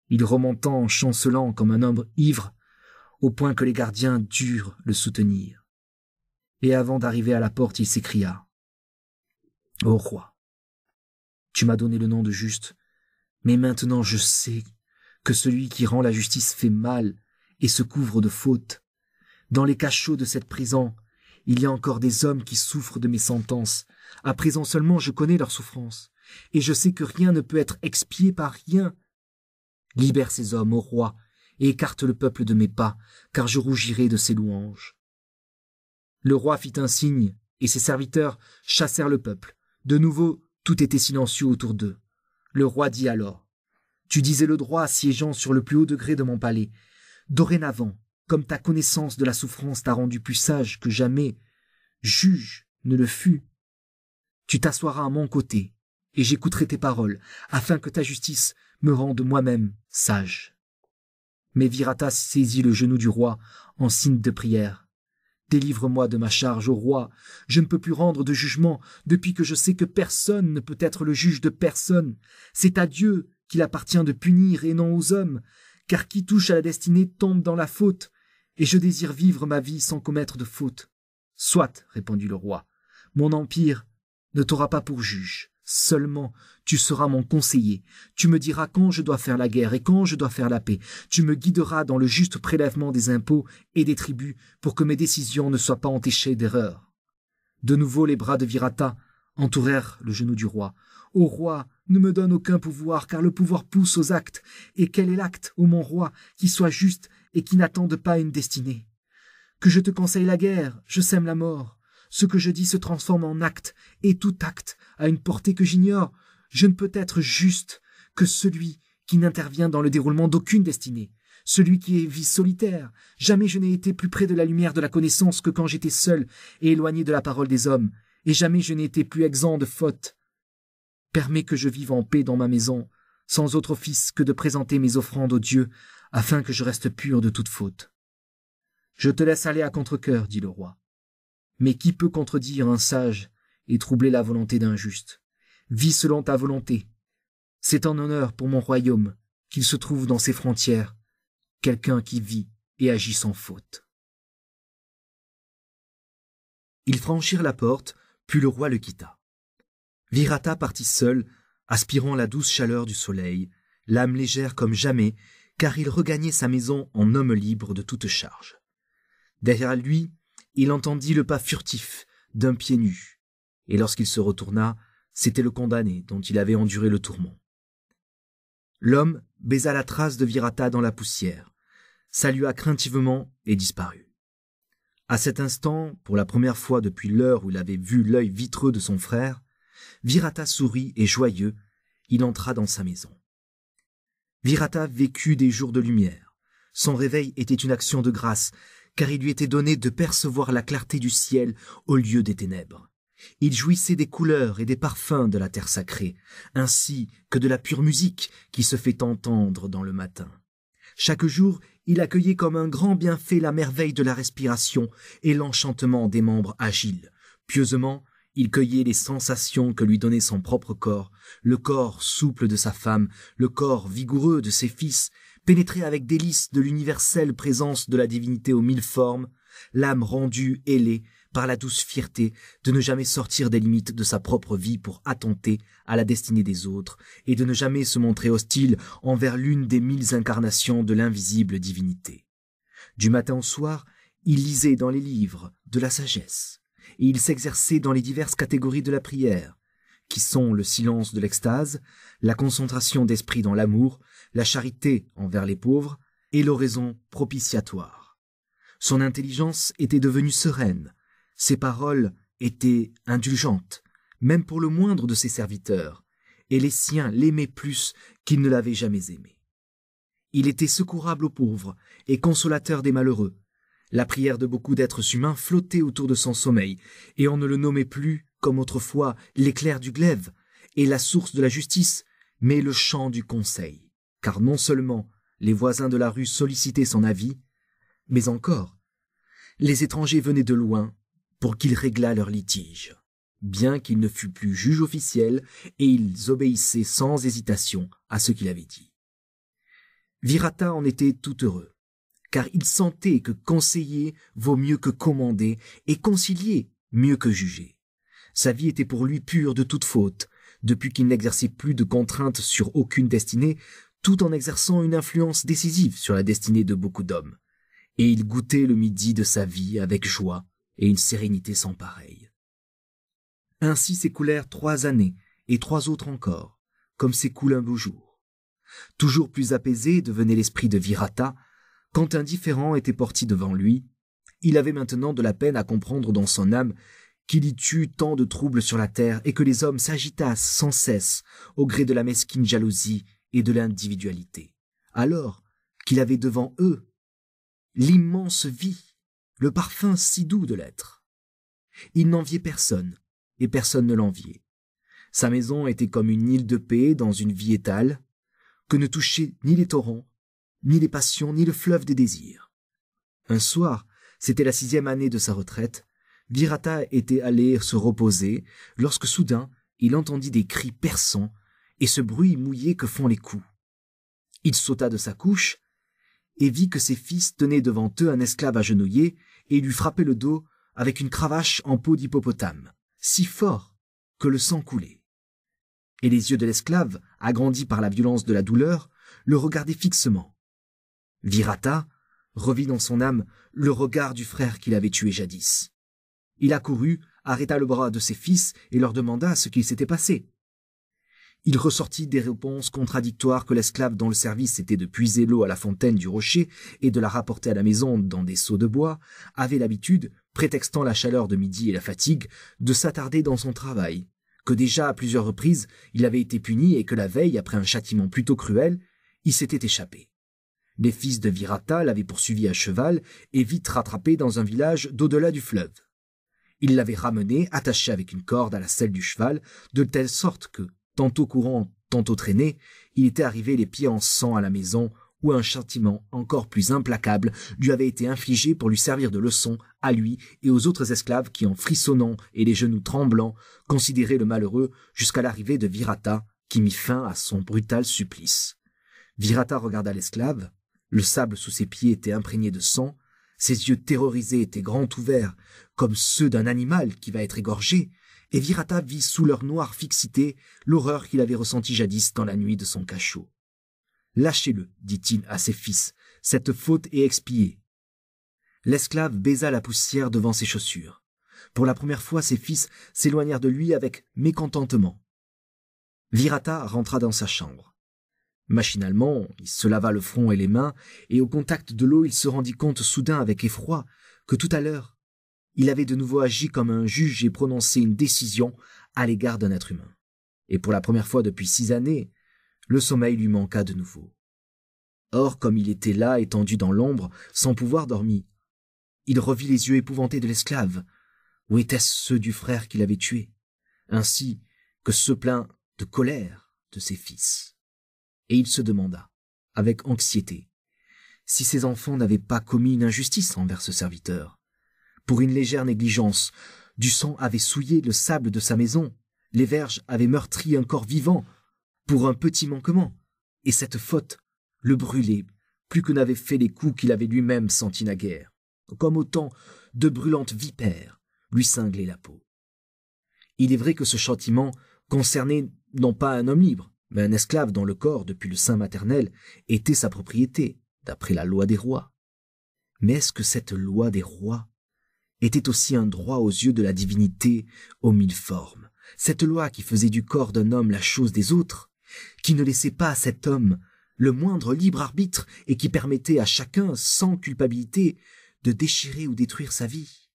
Il remonta en chancelant comme un homme ivre, au point que les gardiens durent le soutenir. Et avant d'arriver à la porte, il s'écria « Ô roi, tu m'as donné le nom de juste, mais maintenant je sais que celui qui rend la justice fait mal et se couvre de fautes. Dans les cachots de cette prison, il y a encore des hommes qui souffrent de mes sentences. À présent seulement je connais leurs souffrances, et je sais que rien ne peut être expié par rien. Libère ces hommes, ô roi, et écarte le peuple de mes pas, car je rougirai de ses louanges. » Le roi fit un signe, et ses serviteurs chassèrent le peuple. De nouveau, tout était silencieux autour d'eux. Le roi dit alors Tu disais le droit siégeant sur le plus haut degré de mon palais. Dorénavant, comme ta connaissance de la souffrance t'a rendu plus sage que jamais, juge ne le fut. Tu t'assoiras à mon côté, et j'écouterai tes paroles, afin que ta justice me rende moi-même sage. Mais Virata saisit le genou du roi en signe de prière. Délivre-moi de ma charge, ô roi. Je ne peux plus rendre de jugement depuis que je sais que personne ne peut être le juge de personne. C'est à Dieu qu'il appartient de punir et non aux hommes, car qui touche à la destinée tombe dans la faute, et je désire vivre ma vie sans commettre de faute. Soit, répondit le roi, mon empire ne t'aura pas pour juge. Seulement, tu seras mon conseiller. Tu me diras quand je dois faire la guerre et quand je dois faire la paix. Tu me guideras dans le juste prélèvement des impôts et des tributs pour que mes décisions ne soient pas entachées d'erreur. De nouveau, les bras de Virata entourèrent le genou du roi. Ô roi, ne me donne aucun pouvoir, car le pouvoir pousse aux actes. Et quel est l'acte, ô mon roi, qui soit juste et qui n'attende pas une destinée? Que je te conseille la guerre, je sème la mort. Ce que je dis se transforme en acte, et tout acte a une portée que j'ignore. Je ne peux être juste que celui qui n'intervient dans le déroulement d'aucune destinée, celui qui vit solitaire. Jamais je n'ai été plus près de la lumière de la connaissance que quand j'étais seul et éloigné de la parole des hommes, et jamais je n'ai été plus exempt de fautes. Permets que je vive en paix dans ma maison, sans autre office que de présenter mes offrandes aux dieux, afin que je reste pur de toute faute. Je te laisse aller à contre-cœur, dit le roi. Mais qui peut contredire un sage et troubler la volonté d'un juste? Vis selon ta volonté. C'est un honneur pour mon royaume qu'il se trouve dans ses frontières quelqu'un qui vit et agit sans faute. Ils franchirent la porte, puis le roi le quitta. Virata partit seul, aspirant la douce chaleur du soleil, l'âme légère comme jamais, car il regagnait sa maison en homme libre de toute charge. Derrière lui, il entendit le pas furtif d'un pied nu, et lorsqu'il se retourna, c'était le condamné dont il avait enduré le tourment. L'homme baisa la trace de Virata dans la poussière, salua craintivement et disparut. À cet instant, pour la première fois depuis l'heure où il avait vu l'œil vitreux de son frère, Virata sourit et joyeux, il entra dans sa maison. Virata vécut des jours de lumière. Son réveil était une action de grâce, car il lui était donné de percevoir la clarté du ciel au lieu des ténèbres. Il jouissait des couleurs et des parfums de la terre sacrée, ainsi que de la pure musique qui se fait entendre dans le matin. Chaque jour, il accueillait comme un grand bienfait la merveille de la respiration et l'enchantement des membres agiles. Pieusement, il cueillait les sensations que lui donnait son propre corps, le corps souple de sa femme, le corps vigoureux de ses fils, pénétré avec délice de l'universelle présence de la divinité aux mille formes, l'âme rendue ailée par la douce fierté de ne jamais sortir des limites de sa propre vie pour attenter à la destinée des autres et de ne jamais se montrer hostile envers l'une des 1000 incarnations de l'invisible divinité. Du matin au soir, il lisait dans les livres de la sagesse et il s'exerçait dans les diverses catégories de la prière, qui sont le silence de l'extase, la concentration d'esprit dans l'amour, la charité envers les pauvres et l'oraison propitiatoire. Son intelligence était devenue sereine, ses paroles étaient indulgentes, même pour le moindre de ses serviteurs, et les siens l'aimaient plus qu'ils ne l'avaient jamais aimé. Il était secourable aux pauvres et consolateur des malheureux. La prière de beaucoup d'êtres humains flottait autour de son sommeil, et on ne le nommait plus, comme autrefois, l'éclair du glaive et la source de la justice, mais le chant du conseil, car non seulement les voisins de la rue sollicitaient son avis, mais encore, les étrangers venaient de loin pour qu'il réglât leurs litiges, bien qu'il ne fût plus juge officiel, et ils obéissaient sans hésitation à ce qu'il avait dit. Virata en était tout heureux, car il sentait que conseiller vaut mieux que commander, et concilier mieux que juger. Sa vie était pour lui pure de toute faute, depuis qu'il n'exerçait plus de contraintes sur aucune destinée, tout en exerçant une influence décisive sur la destinée de beaucoup d'hommes. Et il goûtait le midi de sa vie avec joie et une sérénité sans pareille. Ainsi s'écoulèrent 3 années, et 3 autres encore, comme s'écoule un beau jour. Toujours plus apaisé devenait l'esprit de Virata, quand un différend était porté devant lui. Il avait maintenant de la peine à comprendre dans son âme qu'il y eût tant de troubles sur la terre et que les hommes s'agitassent sans cesse au gré de la mesquine jalousie et de l'individualité, alors qu'il avait devant eux l'immense vie, le parfum si doux de l'être. Il n'enviait personne, et personne ne l'enviait. Sa maison était comme une île de paix dans une vie étale, que ne touchaient ni les torrents, ni les passions, ni le fleuve des désirs. Un soir, c'était la 6e année de sa retraite, Virata était allé se reposer, lorsque soudain, il entendit des cris perçants et ce bruit mouillé que font les coups. Il sauta de sa couche et vit que ses fils tenaient devant eux un esclave agenouillé et lui frappaient le dos avec une cravache en peau d'hippopotame, si fort que le sang coulait. Et les yeux de l'esclave, agrandis par la violence de la douleur, le regardaient fixement. Virata revit dans son âme le regard du frère qu'il avait tué jadis. Il accourut, arrêta le bras de ses fils et leur demanda ce qu'il s'était passé. Il ressortit des réponses contradictoires que l'esclave dont le service était de puiser l'eau à la fontaine du rocher et de la rapporter à la maison dans des seaux de bois, avait l'habitude, prétextant la chaleur de midi et la fatigue, de s'attarder dans son travail, que déjà à plusieurs reprises il avait été puni et que la veille, après un châtiment plutôt cruel, il s'était échappé. Les fils de Virata l'avaient poursuivi à cheval et vite rattrapé dans un village d'au-delà du fleuve. Il l'avait ramené, attaché avec une corde à la selle du cheval, de telle sorte que, tantôt courant, tantôt traîné, il était arrivé les pieds en sang à la maison où un châtiment encore plus implacable lui avait été infligé pour lui servir de leçon à lui et aux autres esclaves qui, en frissonnant et les genoux tremblants, considéraient le malheureux jusqu'à l'arrivée de Virata qui mit fin à son brutal supplice. Virata regarda l'esclave, le sable sous ses pieds était imprégné de sang, ses yeux terrorisés étaient grands ouverts, comme ceux d'un animal qui va être égorgé, et Virata vit sous leur noire fixité l'horreur qu'il avait ressentie jadis dans la nuit de son cachot. « Lâchez-le, dit-il à ses fils, cette faute est expiée. » L'esclave baisa la poussière devant ses chaussures. Pour la première fois, ses fils s'éloignèrent de lui avec mécontentement. Virata rentra dans sa chambre. Machinalement, il se lava le front et les mains, et au contact de l'eau, il se rendit compte soudain avec effroi que tout à l'heure, il avait de nouveau agi comme un juge et prononcé une décision à l'égard d'un être humain. Et pour la première fois depuis 6 années, le sommeil lui manqua de nouveau. Or, comme il était là, étendu dans l'ombre, sans pouvoir dormir, il revit les yeux épouvantés de l'esclave. Où étaient-ce ceux du frère qu'il avait tué, ainsi que ceux pleins de colère de ses fils? Et il se demanda, avec anxiété, si ses enfants n'avaient pas commis une injustice envers ce serviteur. Pour une légère négligence, du sang avait souillé le sable de sa maison, les verges avaient meurtri un corps vivant, pour un petit manquement, et cette faute le brûlait plus que n'avaient fait les coups qu'il avait lui-même sentis naguère, comme autant de brûlantes vipères lui cinglaient la peau. Il est vrai que ce châtiment concernait non pas un homme libre, mais un esclave dont le corps, depuis le sein maternel, était sa propriété, d'après la loi des rois. Mais est-ce que cette loi des rois était aussi un droit aux yeux de la divinité aux 1000 formes, cette loi qui faisait du corps d'un homme la chose des autres, qui ne laissait pas à cet homme le moindre libre arbitre et qui permettait à chacun, sans culpabilité, de déchirer ou détruire sa vie?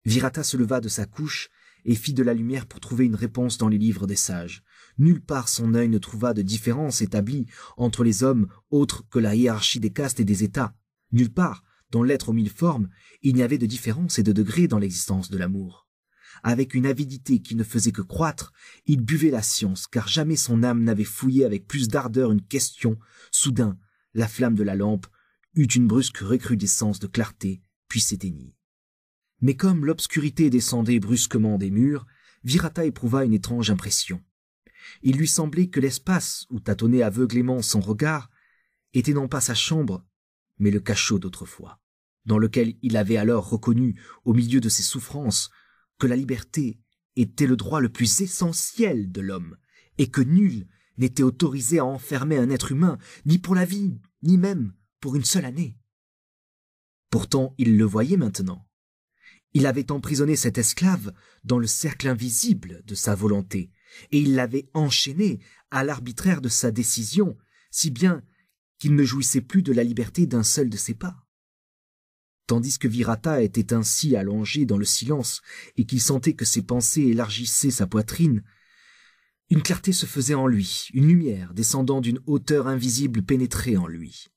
Virata se leva de sa couche et fit de la lumière pour trouver une réponse dans les livres des sages. Nulle part son œil ne trouva de différence établie entre les hommes autres que la hiérarchie des castes et des états. Nulle part, dans l'être aux 1000 formes, il n'y avait de différence et de degrés dans l'existence de l'amour. Avec une avidité qui ne faisait que croître, il buvait la science, car jamais son âme n'avait fouillé avec plus d'ardeur une question. Soudain, la flamme de la lampe eut une brusque recrudescence de clarté, puis s'éteignit. Mais comme l'obscurité descendait brusquement des murs, Virata éprouva une étrange impression. Il lui semblait que l'espace où tâtonnait aveuglément son regard était non pas sa chambre, mais le cachot d'autrefois, dans lequel il avait alors reconnu, au milieu de ses souffrances, que la liberté était le droit le plus essentiel de l'homme, et que nul n'était autorisé à enfermer un être humain, ni pour la vie, ni même pour une seule année. Pourtant, il le voyait maintenant. Il avait emprisonné cet esclave dans le cercle invisible de sa volonté, et il l'avait enchaîné à l'arbitraire de sa décision, si bien qu'il ne jouissait plus de la liberté d'un seul de ses pas. Tandis que Virata était ainsi allongé dans le silence et qu'il sentait que ses pensées élargissaient sa poitrine, Une clarté se faisait en lui, une lumière descendant d'une hauteur invisible pénétrait en lui.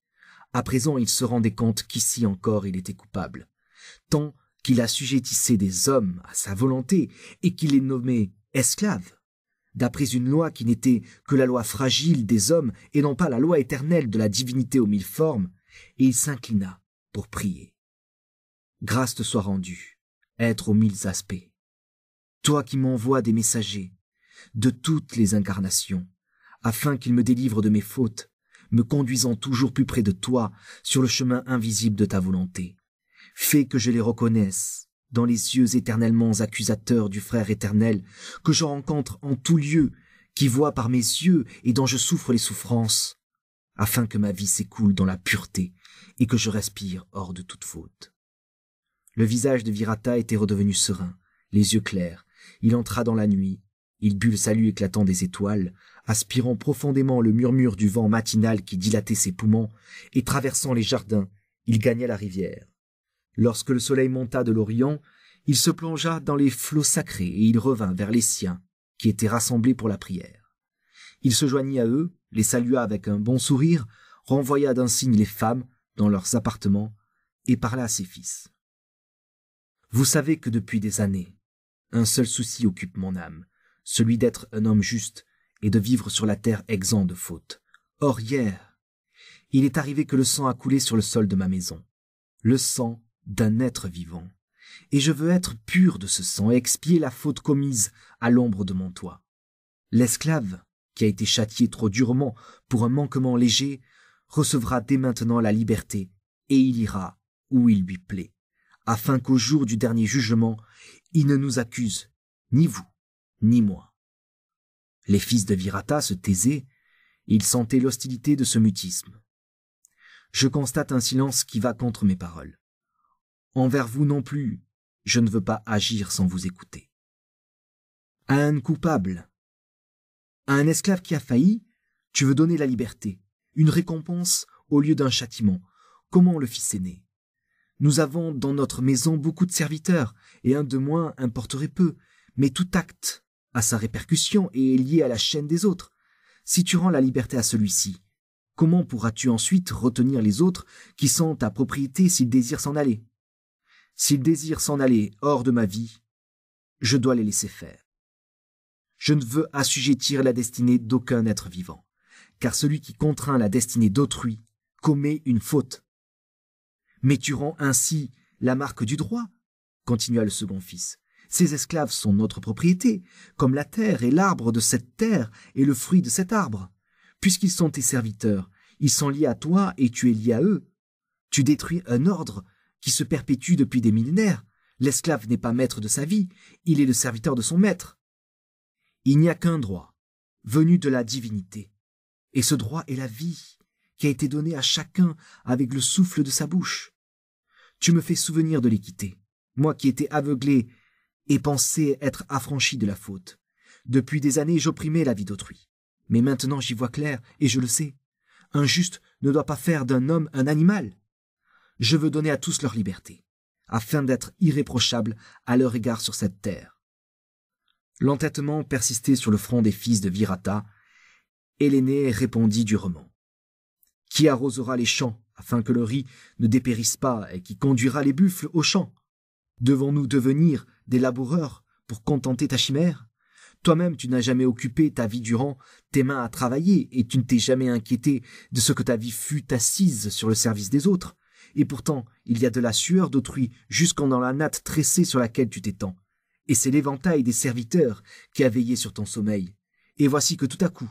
À présent, il se rendait compte qu'ici encore il était coupable, tant qu'il assujettissait des hommes à sa volonté et qu'il les nommait esclaves, d'après une loi qui n'était que la loi fragile des hommes et non pas la loi éternelle de la divinité aux mille formes, et il s'inclina pour prier. Grâce te soit rendue, être aux mille aspects. Toi qui m'envoies des messagers de toutes les incarnations, afin qu'ils me délivrent de mes fautes, me conduisant toujours plus près de toi sur le chemin invisible de ta volonté. Fais que je les reconnaisse dans les yeux éternellement accusateurs du frère éternel que je rencontre en tout lieu, qui voit par mes yeux et dont je souffre les souffrances, afin que ma vie s'écoule dans la pureté et que je respire hors de toute faute. Le visage de Virata était redevenu serein, les yeux clairs. Il entra dans la nuit, il but le salut éclatant des étoiles, aspirant profondément le murmure du vent matinal qui dilatait ses poumons, et traversant les jardins, il gagna la rivière. Lorsque le soleil monta de l'Orient, il se plongea dans les flots sacrés et il revint vers les siens, qui étaient rassemblés pour la prière. Il se joignit à eux, les salua avec un bon sourire, renvoya d'un signe les femmes dans leurs appartements et parla à ses fils. Vous savez que depuis des années, un seul souci occupe mon âme, celui d'être un homme juste et de vivre sur la terre exempt de faute. Or hier, il est arrivé que le sang a coulé sur le sol de ma maison, le sang d'un être vivant, et je veux être pur de ce sang et expier la faute commise à l'ombre de mon toit. L'esclave, qui a été châtié trop durement pour un manquement léger, recevra dès maintenant la liberté, et il ira où il lui plaît, afin qu'au jour du dernier jugement, il ne nous accuse, ni vous, ni moi. Les fils de Virata se taisaient, ils sentaient l'hostilité de ce mutisme. Je constate un silence qui va contre mes paroles. Envers vous non plus, je ne veux pas agir sans vous écouter. À un coupable, à un esclave qui a failli, tu veux donner la liberté, une récompense au lieu d'un châtiment. Comment le fils aîné? Nous avons dans notre maison beaucoup de serviteurs, et un de moins importerait peu, mais tout acte a sa répercussion et est lié à la chaîne des autres. Si tu rends la liberté à celui-ci, comment pourras-tu ensuite retenir les autres qui sont ta propriété s'ils désirent s'en aller? S'ils désirent s'en aller hors de ma vie, je dois les laisser faire. Je ne veux assujettir la destinée d'aucun être vivant, car celui qui contraint la destinée d'autrui commet une faute. Mais tu rends ainsi la marque du droit, continua le second fils. Ces esclaves sont notre propriété, comme la terre et l'arbre de cette terre et le fruit de cet arbre. Puisqu'ils sont tes serviteurs, ils sont liés à toi et tu es lié à eux. Tu détruis un ordre qui se perpétue depuis des millénaires. L'esclave n'est pas maître de sa vie, il est le serviteur de son maître. Il n'y a qu'un droit, venu de la divinité, et ce droit est la vie, qui a été donnée à chacun avec le souffle de sa bouche. Tu me fais souvenir de l'équité, moi qui étais aveuglé et pensais être affranchi de la faute. Depuis des années, j'opprimais la vie d'autrui. Mais maintenant j'y vois clair, et je le sais. Un juste ne doit pas faire d'un homme un animal. Je veux donner à tous leur liberté, afin d'être irréprochable à leur égard sur cette terre. L'entêtement persistait sur le front des fils de Virata, et l'aîné répondit durement. Qui arrosera les champs, afin que le riz ne dépérisse pas, et qui conduira les buffles aux champs? Devons-nous devenir des laboureurs pour contenter ta chimère? Toi-même, tu n'as jamais occupé ta vie durant tes mains à travailler, et tu ne t'es jamais inquiété de ce que ta vie fût assise sur le service des autres. Et pourtant, il y a de la sueur d'autrui jusqu'en dans la natte tressée sur laquelle tu t'étends. Et c'est l'éventail des serviteurs qui a veillé sur ton sommeil. Et voici que tout à coup,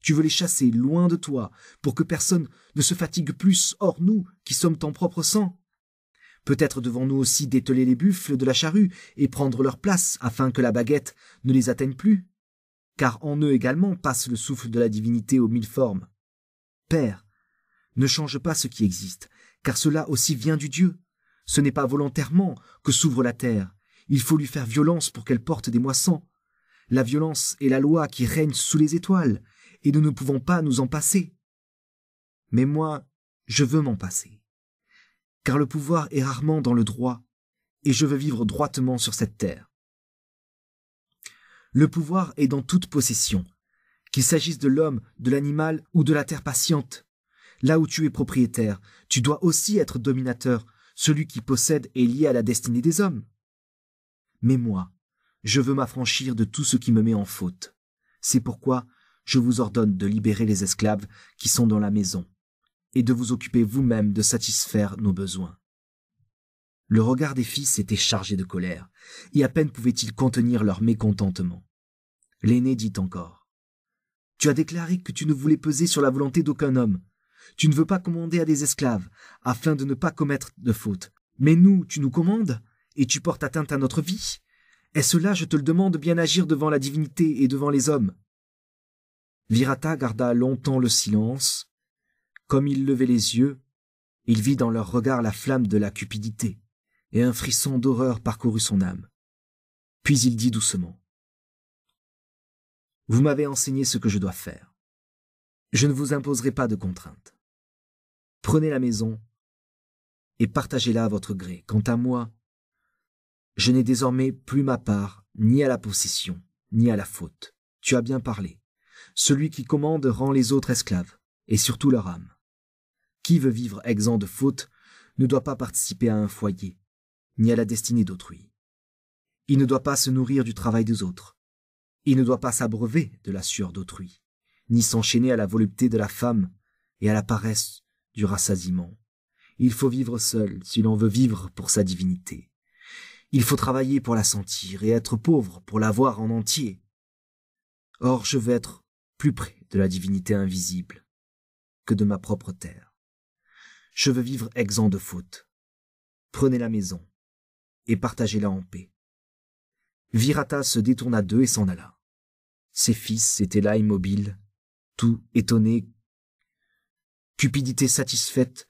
tu veux les chasser loin de toi pour que personne ne se fatigue plus hors nous qui sommes ton propre sang. Peut-être devons-nous aussi dételer les buffles de la charrue et prendre leur place afin que la baguette ne les atteigne plus. Car en eux également passe le souffle de la divinité aux mille formes. Père, ne change pas ce qui existe, car cela aussi vient du Dieu. Ce n'est pas volontairement que s'ouvre la terre. Il faut lui faire violence pour qu'elle porte des moissons. La violence est la loi qui règne sous les étoiles, et nous ne pouvons pas nous en passer. Mais moi, je veux m'en passer. Car le pouvoir est rarement dans le droit, et je veux vivre droitement sur cette terre. Le pouvoir est dans toute possession, qu'il s'agisse de l'homme, de l'animal ou de la terre patiente. Là où tu es propriétaire, tu dois aussi être dominateur. Celui qui possède est lié à la destinée des hommes. Mais moi, je veux m'affranchir de tout ce qui me met en faute. C'est pourquoi je vous ordonne de libérer les esclaves qui sont dans la maison et de vous occuper vous-même de satisfaire nos besoins. Le regard des fils était chargé de colère, et à peine pouvaient-ils contenir leur mécontentement. L'aîné dit encore : « Tu as déclaré que tu ne voulais peser sur la volonté d'aucun homme. Tu ne veux pas commander à des esclaves, afin de ne pas commettre de faute. Mais nous, tu nous commandes, et tu portes atteinte à notre vie. Est-ce là, je te le demande, bien agir devant la divinité et devant les hommes ?» Virata garda longtemps le silence. Comme il levait les yeux, il vit dans leur regard la flamme de la cupidité, et un frisson d'horreur parcourut son âme. Puis il dit doucement : « Vous m'avez enseigné ce que je dois faire. Je ne vous imposerai pas de contraintes. Prenez la maison et partagez-la à votre gré. Quant à moi, je n'ai désormais plus ma part ni à la possession, ni à la faute. Tu as bien parlé. Celui qui commande rend les autres esclaves, et surtout leur âme. Qui veut vivre exempt de faute ne doit pas participer à un foyer, ni à la destinée d'autrui. Il ne doit pas se nourrir du travail des autres. Il ne doit pas s'abreuver de la sueur d'autrui, ni s'enchaîner à la volupté de la femme et à la paresse du rassasiement. Il faut vivre seul si l'on veut vivre pour sa divinité. Il faut travailler pour la sentir et être pauvre pour la voir en entier. Or, je veux être plus près de la divinité invisible que de ma propre terre. Je veux vivre exempt de faute. Prenez la maison et partagez-la en paix. » Virata se détourna d'eux et s'en alla. Ses fils étaient là immobiles, tout étonnés. Cupidité satisfaite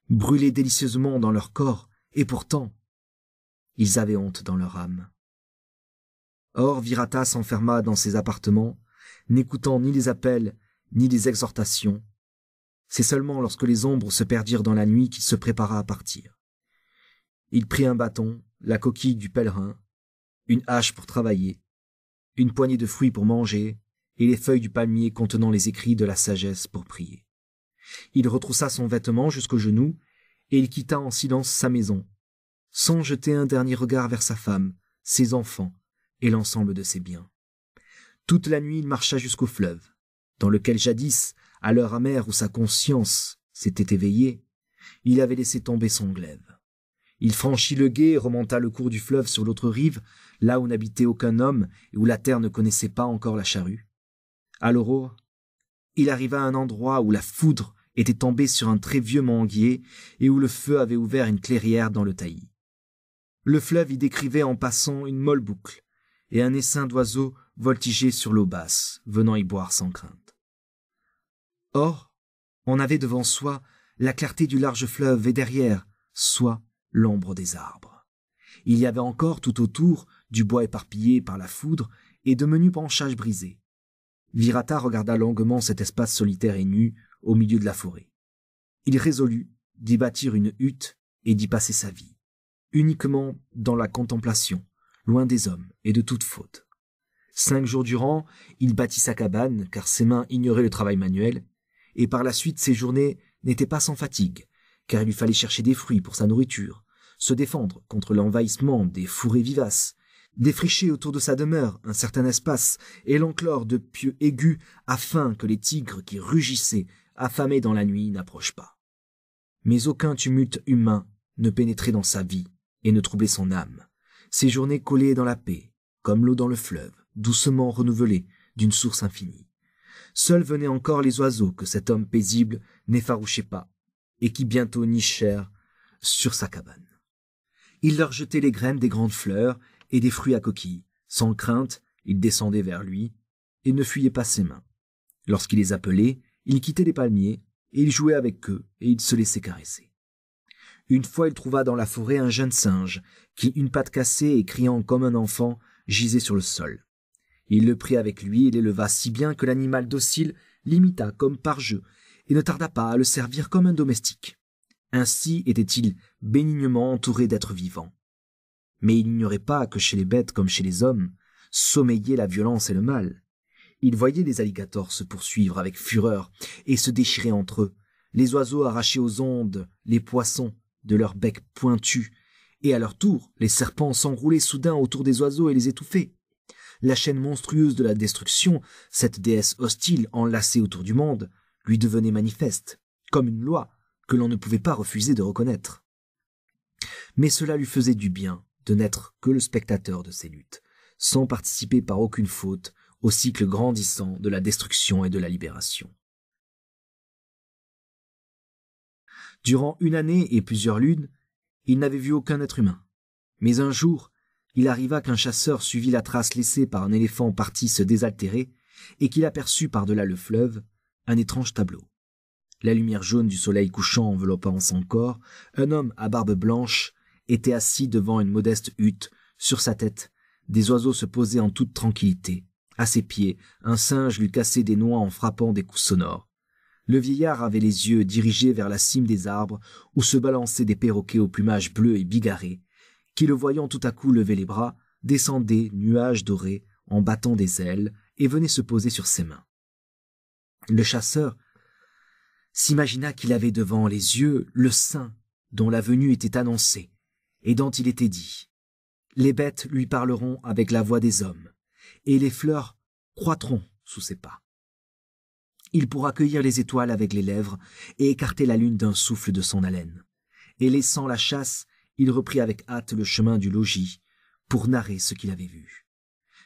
brûlait délicieusement dans leur corps, et pourtant, ils avaient honte dans leur âme. Or Virata s'enferma dans ses appartements, n'écoutant ni les appels, ni les exhortations. C'est seulement lorsque les ombres se perdirent dans la nuit qu'il se prépara à partir. Il prit un bâton, la coquille du pèlerin, une hache pour travailler, une poignée de fruits pour manger, et les feuilles du palmier contenant les écrits de la sagesse pour prier. Il retroussa son vêtement jusqu'aux genoux, et il quitta en silence sa maison, sans jeter un dernier regard vers sa femme, ses enfants et l'ensemble de ses biens. Toute la nuit il marcha jusqu'au fleuve, dans lequel jadis, à l'heure amère où sa conscience s'était éveillée, il avait laissé tomber son glaive. Il franchit le gué et remonta le cours du fleuve sur l'autre rive, là où n'habitait aucun homme et où la terre ne connaissait pas encore la charrue. À l'aurore, il arriva à un endroit où la foudre était tombée sur un très vieux manguier et où le feu avait ouvert une clairière dans le taillis. Le fleuve y décrivait en passant une molle boucle, et un essaim d'oiseaux voltigeait sur l'eau basse, venant y boire sans crainte. Or, on avait devant soi la clarté du large fleuve et derrière, soit l'ombre des arbres. Il y avait encore tout autour du bois éparpillé par la foudre et de menus branchages brisés. Virata regarda longuement cet espace solitaire et nu au milieu de la forêt. Il résolut d'y bâtir une hutte et d'y passer sa vie, uniquement dans la contemplation, loin des hommes et de toute faute. 5 jours durant, il bâtit sa cabane, car ses mains ignoraient le travail manuel, et par la suite ses journées n'étaient pas sans fatigue, car il lui fallait chercher des fruits pour sa nourriture, se défendre contre l'envahissement des fourrés vivaces, défricher autour de sa demeure un certain espace et l'enclore de pieux aigus afin que les tigres qui rugissaient, affamés dans la nuit, n'approchent pas. Mais aucun tumulte humain ne pénétrait dans sa vie et ne troublait son âme. Ses journées coulaient dans la paix, comme l'eau dans le fleuve, doucement renouvelée d'une source infinie. Seuls venaient encore les oiseaux que cet homme paisible n'effarouchait pas, et qui bientôt nichèrent sur sa cabane. Il leur jetait les graines des grandes fleurs et des fruits à coquilles. Sans crainte, ils descendaient vers lui et ne fuyaient pas ses mains. Lorsqu'il les appelait, il quittait les palmiers et il jouait avec eux et il se laissait caresser. Une fois il trouva dans la forêt un jeune singe qui, une patte cassée et criant comme un enfant, gisait sur le sol. Il le prit avec lui et l'éleva si bien que l'animal docile l'imita comme par jeu et ne tarda pas à le servir comme un domestique. Ainsi était-il bénignement entouré d'êtres vivants. Mais il n'ignorait pas que chez les bêtes comme chez les hommes, sommeillaient la violence et le mal. Il voyait les alligators se poursuivre avec fureur et se déchirer entre eux, les oiseaux arracher aux ondes les poissons de leurs becs pointus, et à leur tour, les serpents s'enrouler soudain autour des oiseaux et les étouffer. La chaîne monstrueuse de la destruction, cette déesse hostile enlacée autour du monde, lui devenait manifeste, comme une loi que l'on ne pouvait pas refuser de reconnaître. Mais cela lui faisait du bien de n'être que le spectateur de ces luttes, sans participer par aucune faute au cycle grandissant de la destruction et de la libération. Durant 1 année et plusieurs lunes, il n'avait vu aucun être humain. Mais un jour, il arriva qu'un chasseur suivit la trace laissée par un éléphant parti se désaltérer et qu'il aperçut par-delà le fleuve un étrange tableau. La lumière jaune du soleil couchant enveloppant son corps, un homme à barbe blanche était assis devant une modeste hutte. Sur sa tête, des oiseaux se posaient en toute tranquillité. À ses pieds, un singe lui cassait des noix en frappant des coups sonores. Le vieillard avait les yeux dirigés vers la cime des arbres où se balançaient des perroquets au plumage bleu et bigarré, qui, le voyant tout à coup lever les bras, descendaient, nuages dorés, en battant des ailes, et venaient se poser sur ses mains. Le chasseur s'imagina qu'il avait devant les yeux le saint dont la venue était annoncée, et dont il était dit « Les bêtes lui parleront avec la voix des hommes, et les fleurs croîtront sous ses pas. Il pourra cueillir les étoiles avec les lèvres et écarter la lune d'un souffle de son haleine. » Et laissant la chasse, il reprit avec hâte le chemin du logis pour narrer ce qu'il avait vu.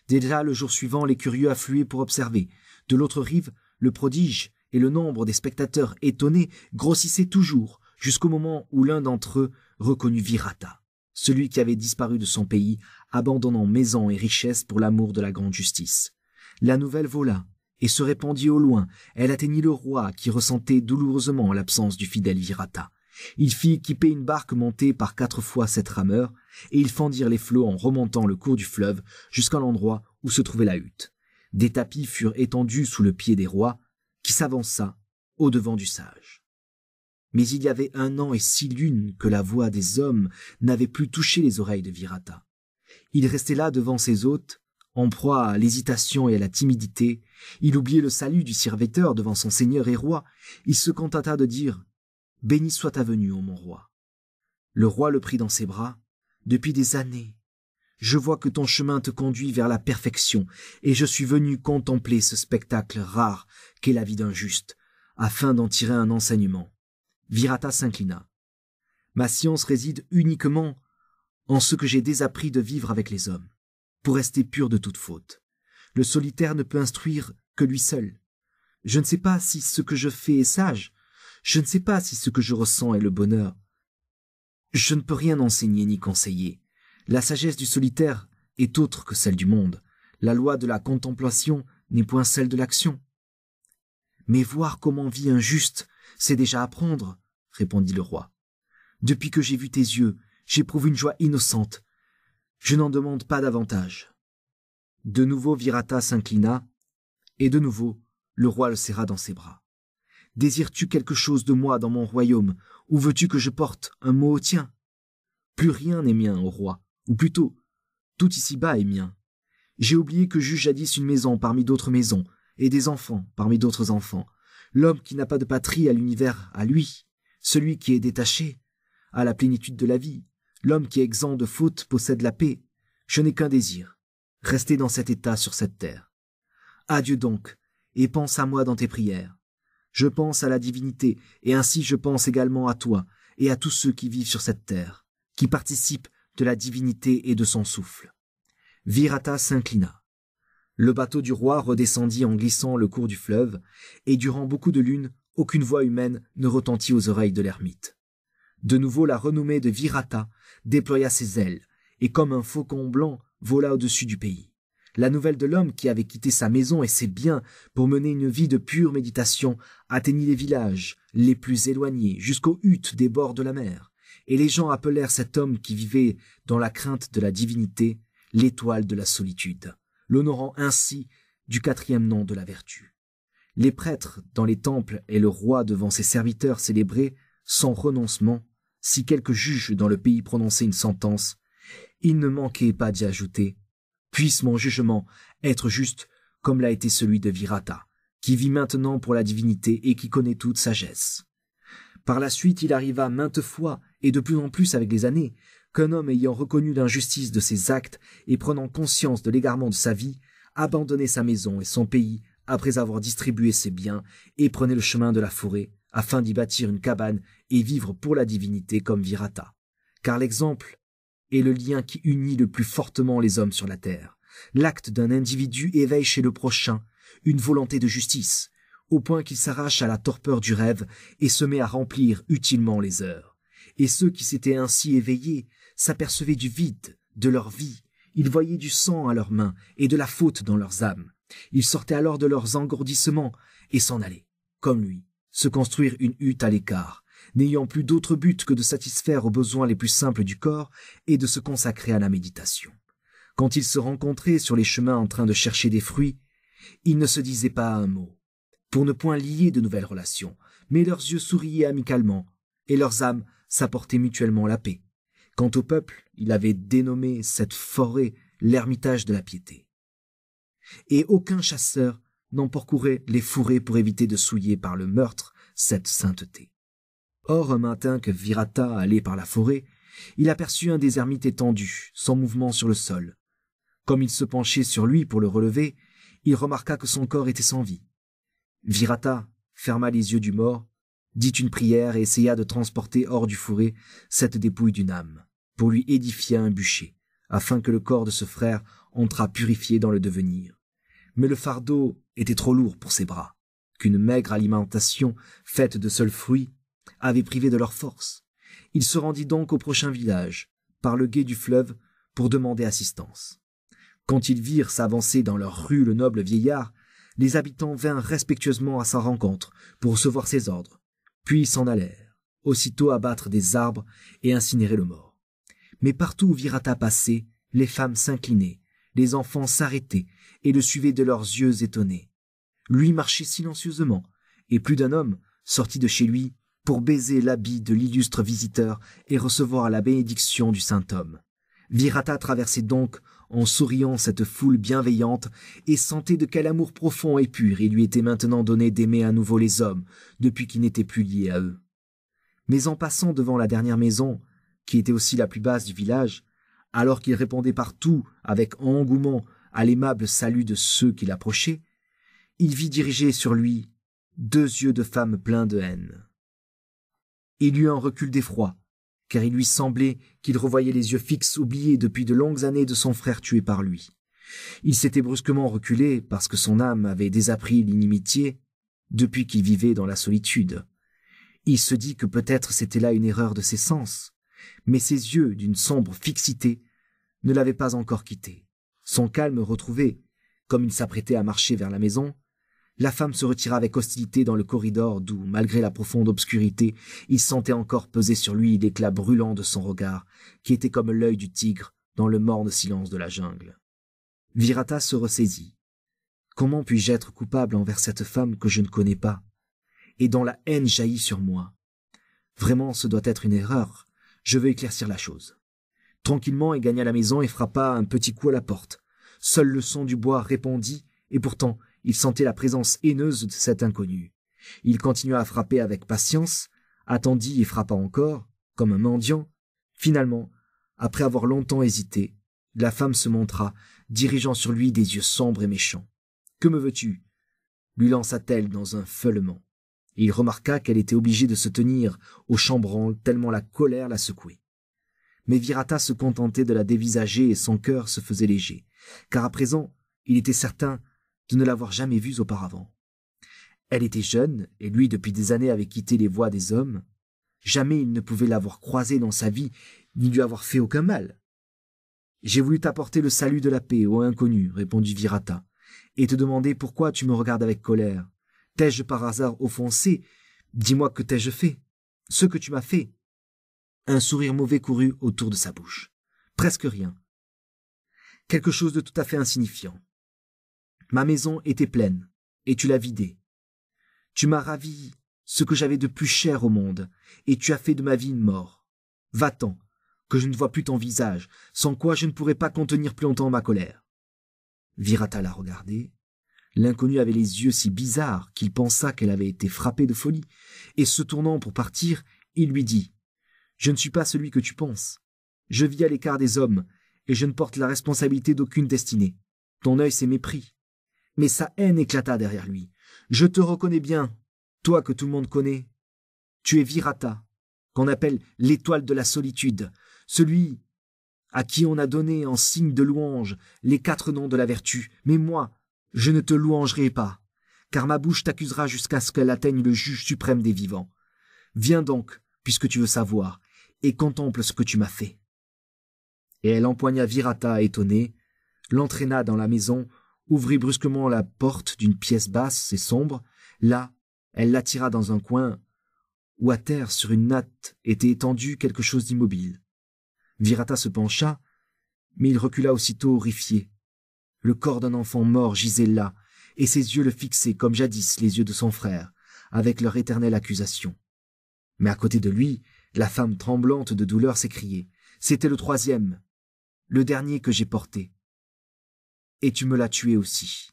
Déjà le jour suivant, les curieux affluaient pour observer. De l'autre rive, le prodige et le nombre des spectateurs étonnés grossissaient toujours, jusqu'au moment où l'un d'entre eux reconnut Virata, celui qui avait disparu de son pays, abandonnant maison et richesse pour l'amour de la grande justice. La nouvelle vola et se répandit au loin. Elle atteignit le roi, qui ressentait douloureusement l'absence du fidèle Virata. Il fit équiper une barque montée par 4 fois 7 rameurs, et ils fendirent les flots en remontant le cours du fleuve jusqu'à l'endroit où se trouvait la hutte. Des tapis furent étendus sous le pied des rois, qui s'avança au-devant du sage. Mais il y avait 1 an et 6 lunes que la voix des hommes n'avait plus touché les oreilles de Virata. Il restait là devant ses hôtes, en proie à l'hésitation et à la timidité. Il oubliait le salut du serviteur devant son seigneur et roi. Il se contenta de dire « Béni soit ta venue, ô mon roi ». Le roi le prit dans ses bras. « Depuis des années, je vois que ton chemin te conduit vers la perfection, et je suis venu contempler ce spectacle rare qu'est la vie d'un juste, afin d'en tirer un enseignement. » Virata s'inclina. « Ma science réside uniquement en ce que j'ai désappris de vivre avec les hommes, pour rester pur de toute faute. Le solitaire ne peut instruire que lui seul. Je ne sais pas si ce que je fais est sage. Je ne sais pas si ce que je ressens est le bonheur. Je ne peux rien enseigner ni conseiller. La sagesse du solitaire est autre que celle du monde. La loi de la contemplation n'est point celle de l'action. » « Mais voir comment vit un juste, c'est déjà apprendre, » répondit le roi. « Depuis que j'ai vu tes yeux, j'éprouve une joie innocente. Je n'en demande pas davantage. » De nouveau Virata s'inclina, et de nouveau le roi le serra dans ses bras. « Désires-tu quelque chose de moi dans mon royaume, ou veux-tu que je porte un mot au tien ? Plus rien n'est mien, ô roi, ou plutôt, tout ici-bas est mien. J'ai oublié que j'eus jadis une maison parmi d'autres maisons, et des enfants parmi d'autres enfants. L'homme qui n'a pas de patrie à l'univers à lui, celui qui est détaché à la plénitude de la vie. L'homme qui est exempt de faute possède la paix. Je n'ai qu'un désir, rester dans cet état sur cette terre. Adieu donc, et pense à moi dans tes prières. Je pense à la divinité, et ainsi je pense également à toi, et à tous ceux qui vivent sur cette terre, qui participent de la divinité et de son souffle. » Virata s'inclina. Le bateau du roi redescendit en glissant le cours du fleuve, et durant beaucoup de lunes, aucune voix humaine ne retentit aux oreilles de l'ermite. De nouveau la renommée de Virata déploya ses ailes, et comme un faucon blanc vola au-dessus du pays. La nouvelle de l'homme qui avait quitté sa maison et ses biens pour mener une vie de pure méditation atteignit les villages les plus éloignés jusqu'aux huttes des bords de la mer, et les gens appelèrent cet homme qui vivait dans la crainte de la divinité l'étoile de la solitude, l'honorant ainsi du 4e nom de la vertu. Les prêtres dans les temples et le roi devant ses serviteurs célébraient sans renoncement. Si quelque juge dans le pays prononçait une sentence, il ne manquait pas d'y ajouter « Puisse mon jugement être juste comme l'a été celui de Virata, qui vit maintenant pour la divinité et qui connaît toute sagesse. Par la suite, il arriva maintes fois, et de plus en plus avec les années, qu'un homme ayant reconnu l'injustice de ses actes et prenant conscience de l'égarement de sa vie, abandonnait sa maison et son pays après avoir distribué ses biens et prenait le chemin de la forêt afin d'y bâtir une cabane et vivre pour la divinité comme Virata. Car l'exemple est le lien qui unit le plus fortement les hommes sur la terre. L'acte d'un individu éveille chez le prochain une volonté de justice, au point qu'il s'arrache à la torpeur du rêve et se met à remplir utilement les heures. Et ceux qui s'étaient ainsi éveillés s'apercevaient du vide de leur vie. Ils voyaient du sang à leurs mains et de la faute dans leurs âmes. Ils sortaient alors de leurs engourdissements et s'en allaient, comme lui, se construire une hutte à l'écart, n'ayant plus d'autre but que de satisfaire aux besoins les plus simples du corps et de se consacrer à la méditation. Quand ils se rencontraient sur les chemins en train de chercher des fruits, ils ne se disaient pas un mot, pour ne point lier de nouvelles relations, mais leurs yeux souriaient amicalement, et leurs âmes s'apportaient mutuellement la paix. Quant au peuple, il avait dénommé cette forêt l'ermitage de la piété. Et aucun chasseur n'en parcourait les fourrés pour éviter de souiller par le meurtre cette sainteté. Or, un matin que Virata allait par la forêt, il aperçut un des ermites étendu, sans mouvement sur le sol. Comme il se penchait sur lui pour le relever, il remarqua que son corps était sans vie. Virata ferma les yeux du mort, dit une prière et essaya de transporter hors du fourré cette dépouille d'une âme, pour lui édifier un bûcher, afin que le corps de ce frère entrât purifié dans le devenir. Mais le fardeau était trop lourd pour ses bras, qu'une maigre alimentation faite de seuls fruits avait privé de leur force. Il se rendit donc au prochain village, par le gué du fleuve, pour demander assistance. Quand ils virent s'avancer dans leur rue le noble vieillard, les habitants vinrent respectueusement à sa rencontre pour recevoir ses ordres, puis s'en allèrent, aussitôt abattre des arbres et incinérer le mort. Mais partout où Virata passait, les femmes s'inclinaient, les enfants s'arrêtaient et le suivaient de leurs yeux étonnés. Lui marchait silencieusement, et plus d'un homme sortit de chez lui pour baiser l'habit de l'illustre visiteur et recevoir la bénédiction du saint homme. Virata traversait donc en souriant cette foule bienveillante et sentait de quel amour profond et pur il lui était maintenant donné d'aimer à nouveau les hommes depuis qu'il n'était plus lié à eux. Mais en passant devant la dernière maison, qui était aussi la plus basse du village, alors qu'il répondait partout avec engouement à l'aimable salut de ceux qui l'approchaient, il vit diriger sur lui 2 yeux de femme pleins de haine. Il eut un recul d'effroi, car il lui semblait qu'il revoyait les yeux fixes oubliés depuis de longues années de son frère tué par lui. Il s'était brusquement reculé parce que son âme avait désappris l'inimitié depuis qu'il vivait dans la solitude. Il se dit que peut-être c'était là une erreur de ses sens, mais ses yeux, d'une sombre fixité, ne l'avaient pas encore quitté. Son calme retrouvé, comme il s'apprêtait à marcher vers la maison, la femme se retira avec hostilité dans le corridor d'où, malgré la profonde obscurité, il sentait encore peser sur lui l'éclat brûlant de son regard, qui était comme l'œil du tigre dans le morne silence de la jungle. Virata se ressaisit. Comment puis-je être coupable envers cette femme que je ne connais pas, et dont la haine jaillit sur moi? Vraiment, ce doit être une erreur. Je veux éclaircir la chose. Tranquillement, il gagna la maison et frappa un petit coup à la porte. Seul le son du bois répondit, et pourtant, il sentait la présence haineuse de cet inconnu. Il continua à frapper avec patience, attendit et frappa encore, comme un mendiant. Finalement, après avoir longtemps hésité, la femme se montra, dirigeant sur lui des yeux sombres et méchants. « Que me veux-tu » lui lança-t-elle dans un feulement. Et il remarqua qu'elle était obligée de se tenir au chambranle tellement la colère la secouait. Mais Virata se contentait de la dévisager et son cœur se faisait léger, car à présent, il était certain de ne l'avoir jamais vue auparavant. Elle était jeune, et lui depuis des années avait quitté les voies des hommes. Jamais il ne pouvait l'avoir croisée dans sa vie, ni lui avoir fait aucun mal. « J'ai voulu t'apporter le salut de la paix, ô inconnu, répondit Virata, et te demander pourquoi tu me regardes avec colère. T'ai-je par hasard offensé? Dis-moi que t'ai-je fait? Ce que tu m'as fait. » Un sourire mauvais courut autour de sa bouche. Presque rien. Quelque chose de tout à fait insignifiant. Ma maison était pleine, et tu l'as vidée. Tu m'as ravi ce que j'avais de plus cher au monde, et tu as fait de ma vie une mort. Va-t'en, que je ne vois plus ton visage, sans quoi je ne pourrais pas contenir plus longtemps ma colère. Virata la regardait. L'inconnu avait les yeux si bizarres qu'il pensa qu'elle avait été frappée de folie, et se tournant pour partir, il lui dit « Je ne suis pas celui que tu penses. Je vis à l'écart des hommes, et je ne porte la responsabilité d'aucune destinée. Ton œil s'est mépris. » Mais sa haine éclata derrière lui. « Je te reconnais bien, toi que tout le monde connaît. Tu es Virata, qu'on appelle l'étoile de la solitude, celui à qui on a donné en signe de louange les 4 noms de la vertu. Mais moi, je ne te louangerai pas, car ma bouche t'accusera jusqu'à ce qu'elle atteigne le juge suprême des vivants. Viens donc, puisque tu veux savoir, et contemple ce que tu m'as fait. » Et elle empoigna Virata étonné, l'entraîna dans la maison, ouvrit brusquement la porte d'une pièce basse et sombre. Là, elle l'attira dans un coin où à terre, sur une natte, était étendu quelque chose d'immobile. Virata se pencha, mais il recula aussitôt horrifié. Le corps d'un enfant mort gisait là, et ses yeux le fixaient comme jadis les yeux de son frère, avec leur éternelle accusation. Mais à côté de lui, la femme tremblante de douleur s'écriait « C'était le 3e, le dernier que j'ai porté. Et tu me l'as tué aussi,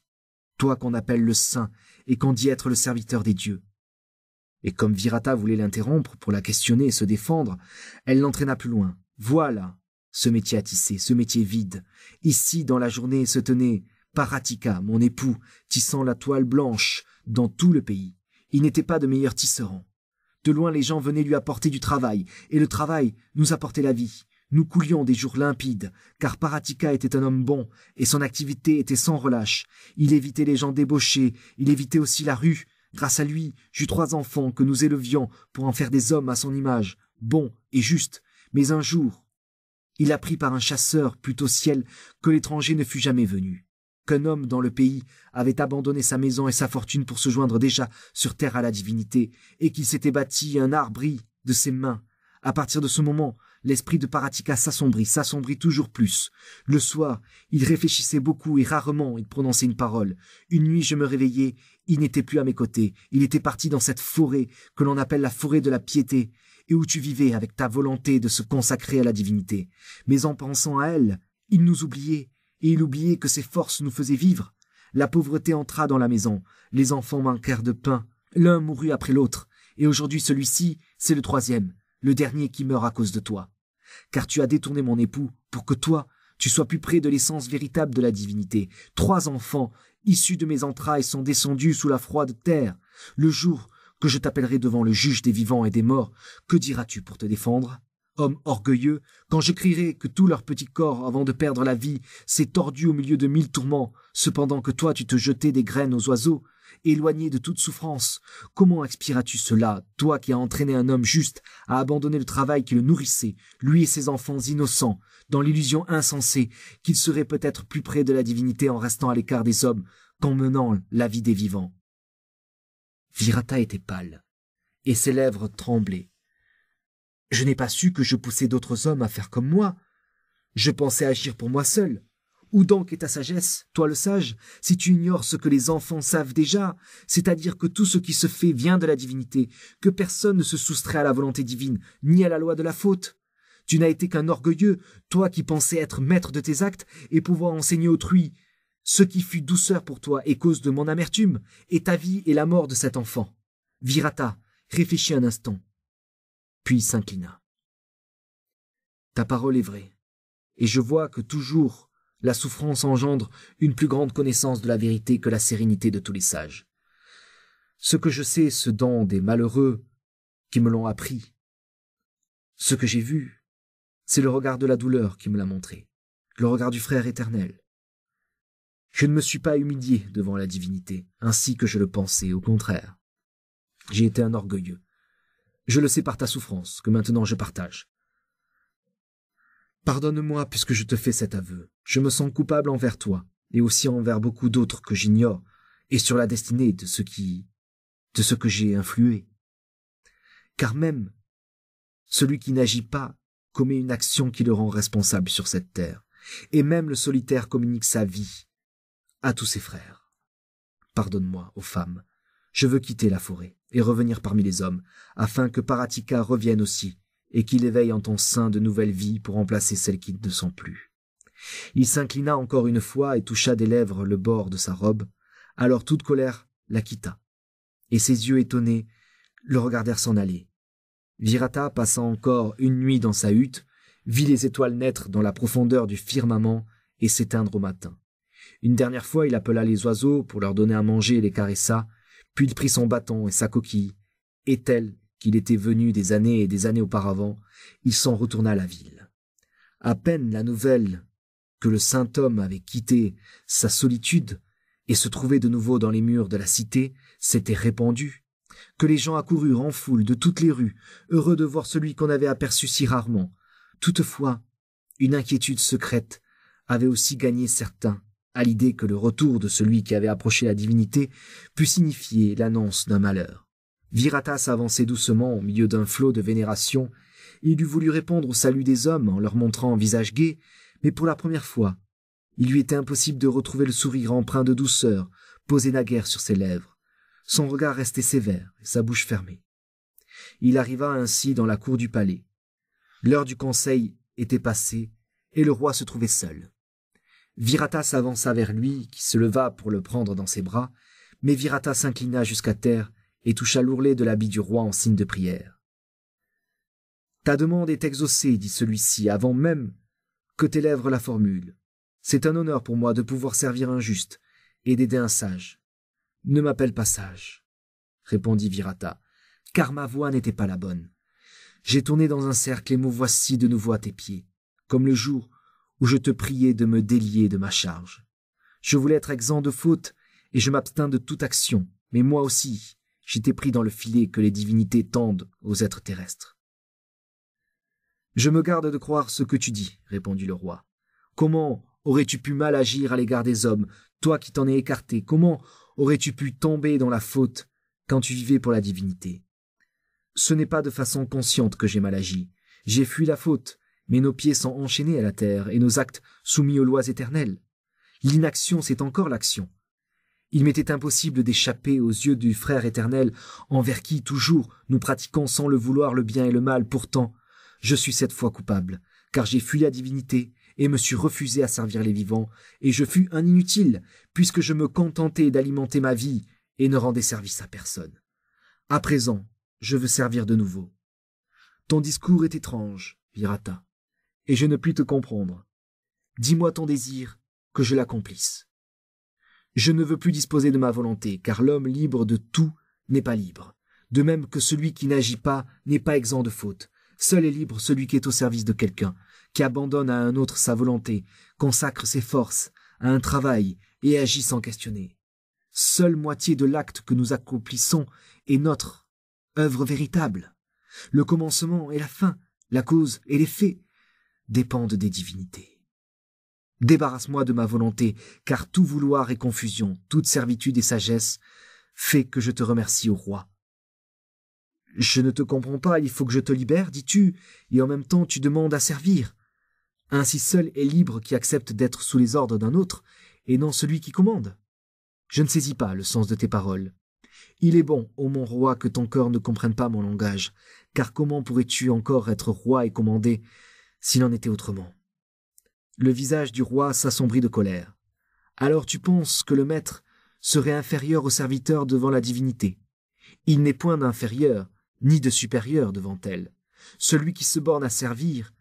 toi qu'on appelle le saint et qu'on dit être le serviteur des dieux. » Et comme Virata voulait l'interrompre pour la questionner et se défendre, elle l'entraîna plus loin. « Voilà ce métier à tisser, ce métier vide. Ici, dans la journée, se tenait Paratika, mon époux, tissant la toile blanche dans tout le pays. Il n'était pas de meilleur tisserand. De loin, les gens venaient lui apporter du travail, et le travail nous apportait la vie. Nous coulions des jours limpides, car Paratika était un homme bon, et son activité était sans relâche. Il évitait les gens débauchés, il évitait aussi la rue. Grâce à lui, j'eus 3 enfants que nous élevions pour en faire des hommes à son image, bons et justes. Mais un jour, il apprit par un chasseur plutôt ciel que l'étranger ne fût jamais venu, qu'un homme dans le pays avait abandonné sa maison et sa fortune pour se joindre déjà sur terre à la divinité, et qu'il s'était bâti un arbri de ses mains. À partir de ce moment, l'esprit de Paratika s'assombrit toujours plus. Le soir, il réfléchissait beaucoup et rarement il prononçait une parole. Une nuit, je me réveillai, il n'était plus à mes côtés. Il était parti dans cette forêt que l'on appelle la forêt de la piété, et où tu vivais avec ta volonté de se consacrer à la divinité. Mais en pensant à elle, il nous oubliait, et il oubliait que ses forces nous faisaient vivre. La pauvreté entra dans la maison, les enfants manquèrent de pain, l'un mourut après l'autre, et aujourd'hui celui-ci, c'est le 3e, le dernier qui meurt à cause de toi. Car tu as détourné mon époux pour que toi, tu sois plus près de l'essence véritable de la divinité. 3 enfants, issus de mes entrailles, sont descendus sous la froide terre. Le jour que je t'appellerai devant le juge des vivants et des morts, que diras-tu pour te défendre? Homme orgueilleux, quand je crierai que tout leur petit corps, avant de perdre la vie, s'est tordu au milieu de 1000 tourments, cependant que toi tu te jetais des graines aux oiseaux, éloigné de toute souffrance, comment expireras-tu cela, toi qui as entraîné un homme juste à abandonner le travail qui le nourrissait, lui et ses enfants innocents, dans l'illusion insensée qu'il serait peut-être plus près de la divinité en restant à l'écart des hommes qu'en menant la vie des vivants? Virata était pâle, et ses lèvres tremblaient. « Je n'ai pas su que je poussais d'autres hommes à faire comme moi. Je pensais agir pour moi seul. Où donc est ta sagesse, toi le sage, si tu ignores ce que les enfants savent déjà, c'est-à-dire que tout ce qui se fait vient de la divinité, que personne ne se soustrait à la volonté divine, ni à la loi de la faute. Tu n'as été qu'un orgueilleux, toi qui pensais être maître de tes actes et pouvoir enseigner autrui. Ce qui fut douceur pour toi est cause de mon amertume, et ta vie est la mort de cet enfant. Virata, réfléchis un instant. » Puis s'inclina. « Ta parole est vraie, et je vois que toujours la souffrance engendre une plus grande connaissance de la vérité que la sérénité de tous les sages. Ce que je sais, ce dont des malheureux qui me l'ont appris. Ce que j'ai vu, c'est le regard de la douleur qui me l'a montré, le regard du frère éternel. Je ne me suis pas humilié devant la divinité, ainsi que je le pensais, au contraire. J'ai été un orgueilleux. Je le sais par ta souffrance, que maintenant je partage. Pardonne-moi puisque je te fais cet aveu. Je me sens coupable envers toi, et aussi envers beaucoup d'autres que j'ignore, et sur la destinée de ce que j'ai influé. Car même celui qui n'agit pas commet une action qui le rend responsable sur cette terre, et même le solitaire communique sa vie à tous ses frères. Pardonne-moi, ô femme, je veux quitter la forêt et revenir parmi les hommes, afin que Paratika revienne aussi, et qu'il éveille en ton sein de nouvelles vies pour remplacer celles qui ne sont plus. Il s'inclina encore une fois et toucha des lèvres le bord de sa robe. Alors toute colère la quitta, et ses yeux étonnés le regardèrent s'en aller. Virata, passant encore une nuit dans sa hutte, vit les étoiles naître dans la profondeur du firmament et s'éteindre au matin. Une dernière fois, il appela les oiseaux pour leur donner à manger et les caressa, puis il prit son bâton et sa coquille, et tel qu'il était venu des années et des années auparavant, il s'en retourna à la ville. À peine la nouvelle que le saint homme avait quitté sa solitude et se trouvait de nouveau dans les murs de la cité s'était répandue, que les gens accoururent en foule de toutes les rues, heureux de voir celui qu'on avait aperçu si rarement. Toutefois, une inquiétude secrète avait aussi gagné certains, à l'idée que le retour de celui qui avait approché la divinité pût signifier l'annonce d'un malheur. Virata s'avançait doucement au milieu d'un flot de vénération. Il eût voulu répondre au salut des hommes en leur montrant un visage gai, mais pour la première fois, il lui était impossible de retrouver le sourire empreint de douceur posé naguère sur ses lèvres. Son regard restait sévère et sa bouche fermée. Il arriva ainsi dans la cour du palais. L'heure du conseil était passée et le roi se trouvait seul. Virata s'avança vers lui, qui se leva pour le prendre dans ses bras, mais Virata s'inclina jusqu'à terre et toucha l'ourlet de l'habit du roi en signe de prière. « Ta demande est exaucée, dit celui-ci, avant même que tes lèvres la formulent. C'est un honneur pour moi de pouvoir servir un juste et d'aider un sage. Ne m'appelle pas sage, répondit Virata, car ma voix n'était pas la bonne. J'ai tourné dans un cercle et me voici de nouveau à tes pieds, comme le jour où je te priais de me délier de ma charge. Je voulais être exempt de faute et je m'abstins de toute action, mais moi aussi, j'étais pris dans le filet que les divinités tendent aux êtres terrestres. Je me garde de croire ce que tu dis, répondit le roi. Comment aurais-tu pu mal agir à l'égard des hommes, toi qui t'en es écarté? Comment aurais-tu pu tomber dans la faute quand tu vivais pour la divinité? Ce n'est pas de façon consciente que j'ai mal agi. J'ai fui la faute, mais nos pieds sont enchaînés à la terre et nos actes soumis aux lois éternelles. L'inaction, c'est encore l'action. Il m'était impossible d'échapper aux yeux du frère éternel, envers qui, toujours, nous pratiquons sans le vouloir le bien et le mal. Pourtant, je suis cette fois coupable, car j'ai fui la divinité et me suis refusé à servir les vivants, et je fus un inutile, puisque je me contentais d'alimenter ma vie et ne rendais service à personne. À présent, je veux servir de nouveau. Ton discours est étrange, Virata, et je ne puis te comprendre. Dis-moi ton désir, que je l'accomplisse. Je ne veux plus disposer de ma volonté, car l'homme libre de tout n'est pas libre, de même que celui qui n'agit pas n'est pas exempt de faute. Seul est libre celui qui est au service de quelqu'un, qui abandonne à un autre sa volonté, consacre ses forces à un travail et agit sans questionner. Seule moitié de l'acte que nous accomplissons est notre œuvre véritable. Le commencement et la fin, la cause et l'effet dépendent des divinités. Débarrasse-moi de ma volonté, car tout vouloir est confusion, toute servitude et sagesse fait que je te remercie, ô roi. Je ne te comprends pas, il faut que je te libère, dis-tu, et en même temps tu demandes à servir. Ainsi seul est libre qui accepte d'être sous les ordres d'un autre, et non celui qui commande. Je ne saisis pas le sens de tes paroles. Il est bon, ô mon roi, que ton cœur ne comprenne pas mon langage, car comment pourrais-tu encore être roi et commander s'il en était autrement? Le visage du roi s'assombrit de colère. Alors tu penses que le maître serait inférieur au serviteur devant la divinité. Il n'est point d'inférieur, ni de supérieur devant elle. Celui qui se borne à servir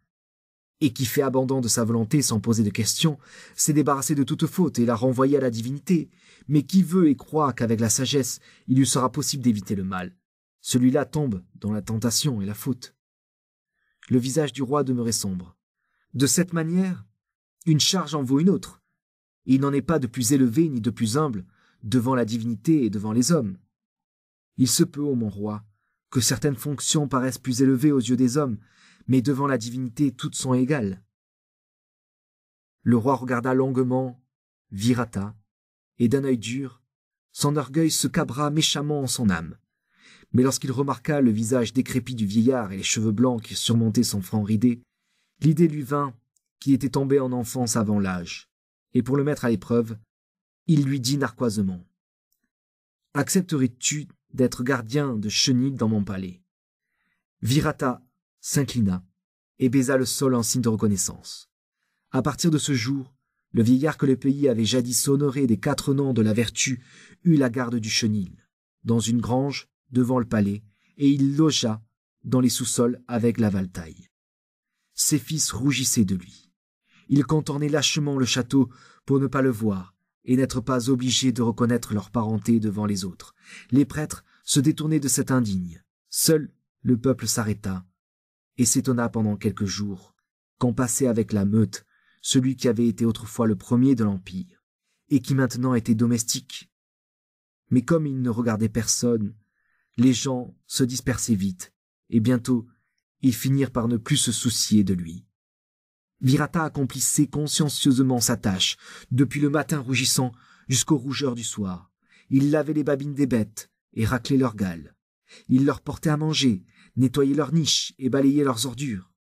et qui fait abandon de sa volonté sans poser de questions, s'est débarrassé de toute faute et l'a renvoyé à la divinité. Mais qui veut et croit qu'avec la sagesse, il lui sera possible d'éviter le mal? Celui-là tombe dans la tentation et la faute. Le visage du roi demeurait sombre. De cette manière, une charge en vaut une autre. Il n'en est pas de plus élevé ni de plus humble devant la divinité et devant les hommes. Il se peut, ô mon roi, que certaines fonctions paraissent plus élevées aux yeux des hommes, mais devant la divinité toutes sont égales. Le roi regarda longuement Virata, et d'un œil dur, son orgueil se cabra méchamment en son âme. Mais lorsqu'il remarqua le visage décrépit du vieillard et les cheveux blancs qui surmontaient son front ridé, l'idée lui vint qu'il était tombé en enfance avant l'âge, et pour le mettre à l'épreuve, il lui dit narquoisement « Accepterais-tu d'être gardien de chenilles dans mon palais ?» Virata s'inclina et baisa le sol en signe de reconnaissance. À partir de ce jour, Le vieillard que le pays avait jadis honoré des 4 noms de la vertu eut la garde du chenil, dans une grange devant le palais, et il logea dans les sous-sols avec la valetaille. Ses fils rougissaient de lui. Ils contournaient lâchement le château pour ne pas le voir et n'être pas obligés de reconnaître leur parenté devant les autres. Les prêtres se détournaient de cet indigne. Seul le peuple s'arrêta et s'étonna pendant quelques jours quand passait avec la meute celui qui avait été autrefois le premier de l'Empire et qui maintenant était domestique. Mais comme il ne regardait personne, les gens se dispersaient vite et bientôt ils finirent par ne plus se soucier de lui. Virata accomplissait consciencieusement sa tâche, depuis le matin rougissant jusqu'aux rougeurs du soir. Il lavait les babines des bêtes et raclait leurs galles. Il leur portait à manger, nettoyait leurs niches et balayait leurs ordures.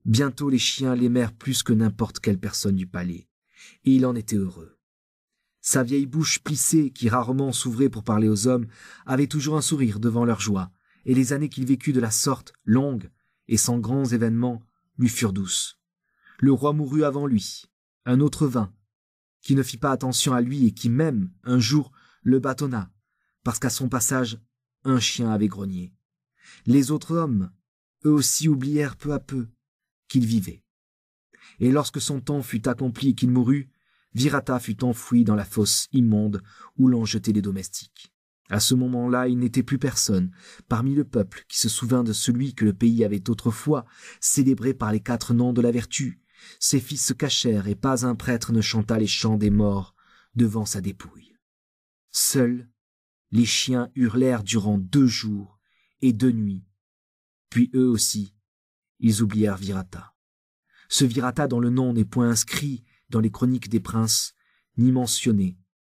Bientôt les chiens l'aimèrent plus que n'importe quelle personne du palais, et il en était heureux. Sa vieille bouche plissée, qui rarement s'ouvrait pour parler aux hommes, avait toujours un sourire devant leur joie, et les années qu'il vécut de la sorte, longues et sans grands événements, lui furent douces. Le roi mourut avant lui, un autre vint, qui ne fit pas attention à lui et qui même, un jour, le bâtonna, parce qu'à son passage, un chien avait grogné. Les autres hommes, eux aussi oublièrent peu à peu qu'il vivait. Et lorsque son temps fut accompli et qu'il mourut, Virata fut enfoui dans la fosse immonde où l'on jetait les domestiques. À ce moment-là, il n'était plus personne, parmi le peuple, qui se souvint de celui que le pays avait autrefois célébré par les 4 noms de la vertu. Ses fils se cachèrent et pas un prêtre ne chanta les chants des morts devant sa dépouille. Seuls, les chiens hurlèrent durant 2 jours et 2 nuits. Puis eux aussi, ils oublièrent Virata. Ce Virata dont le nom n'est point inscrit dans les chroniques des princes, ni mentionné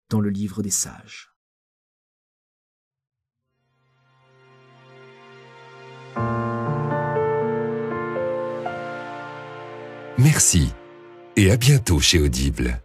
dans le livre des sages. Merci et à bientôt chez Audible.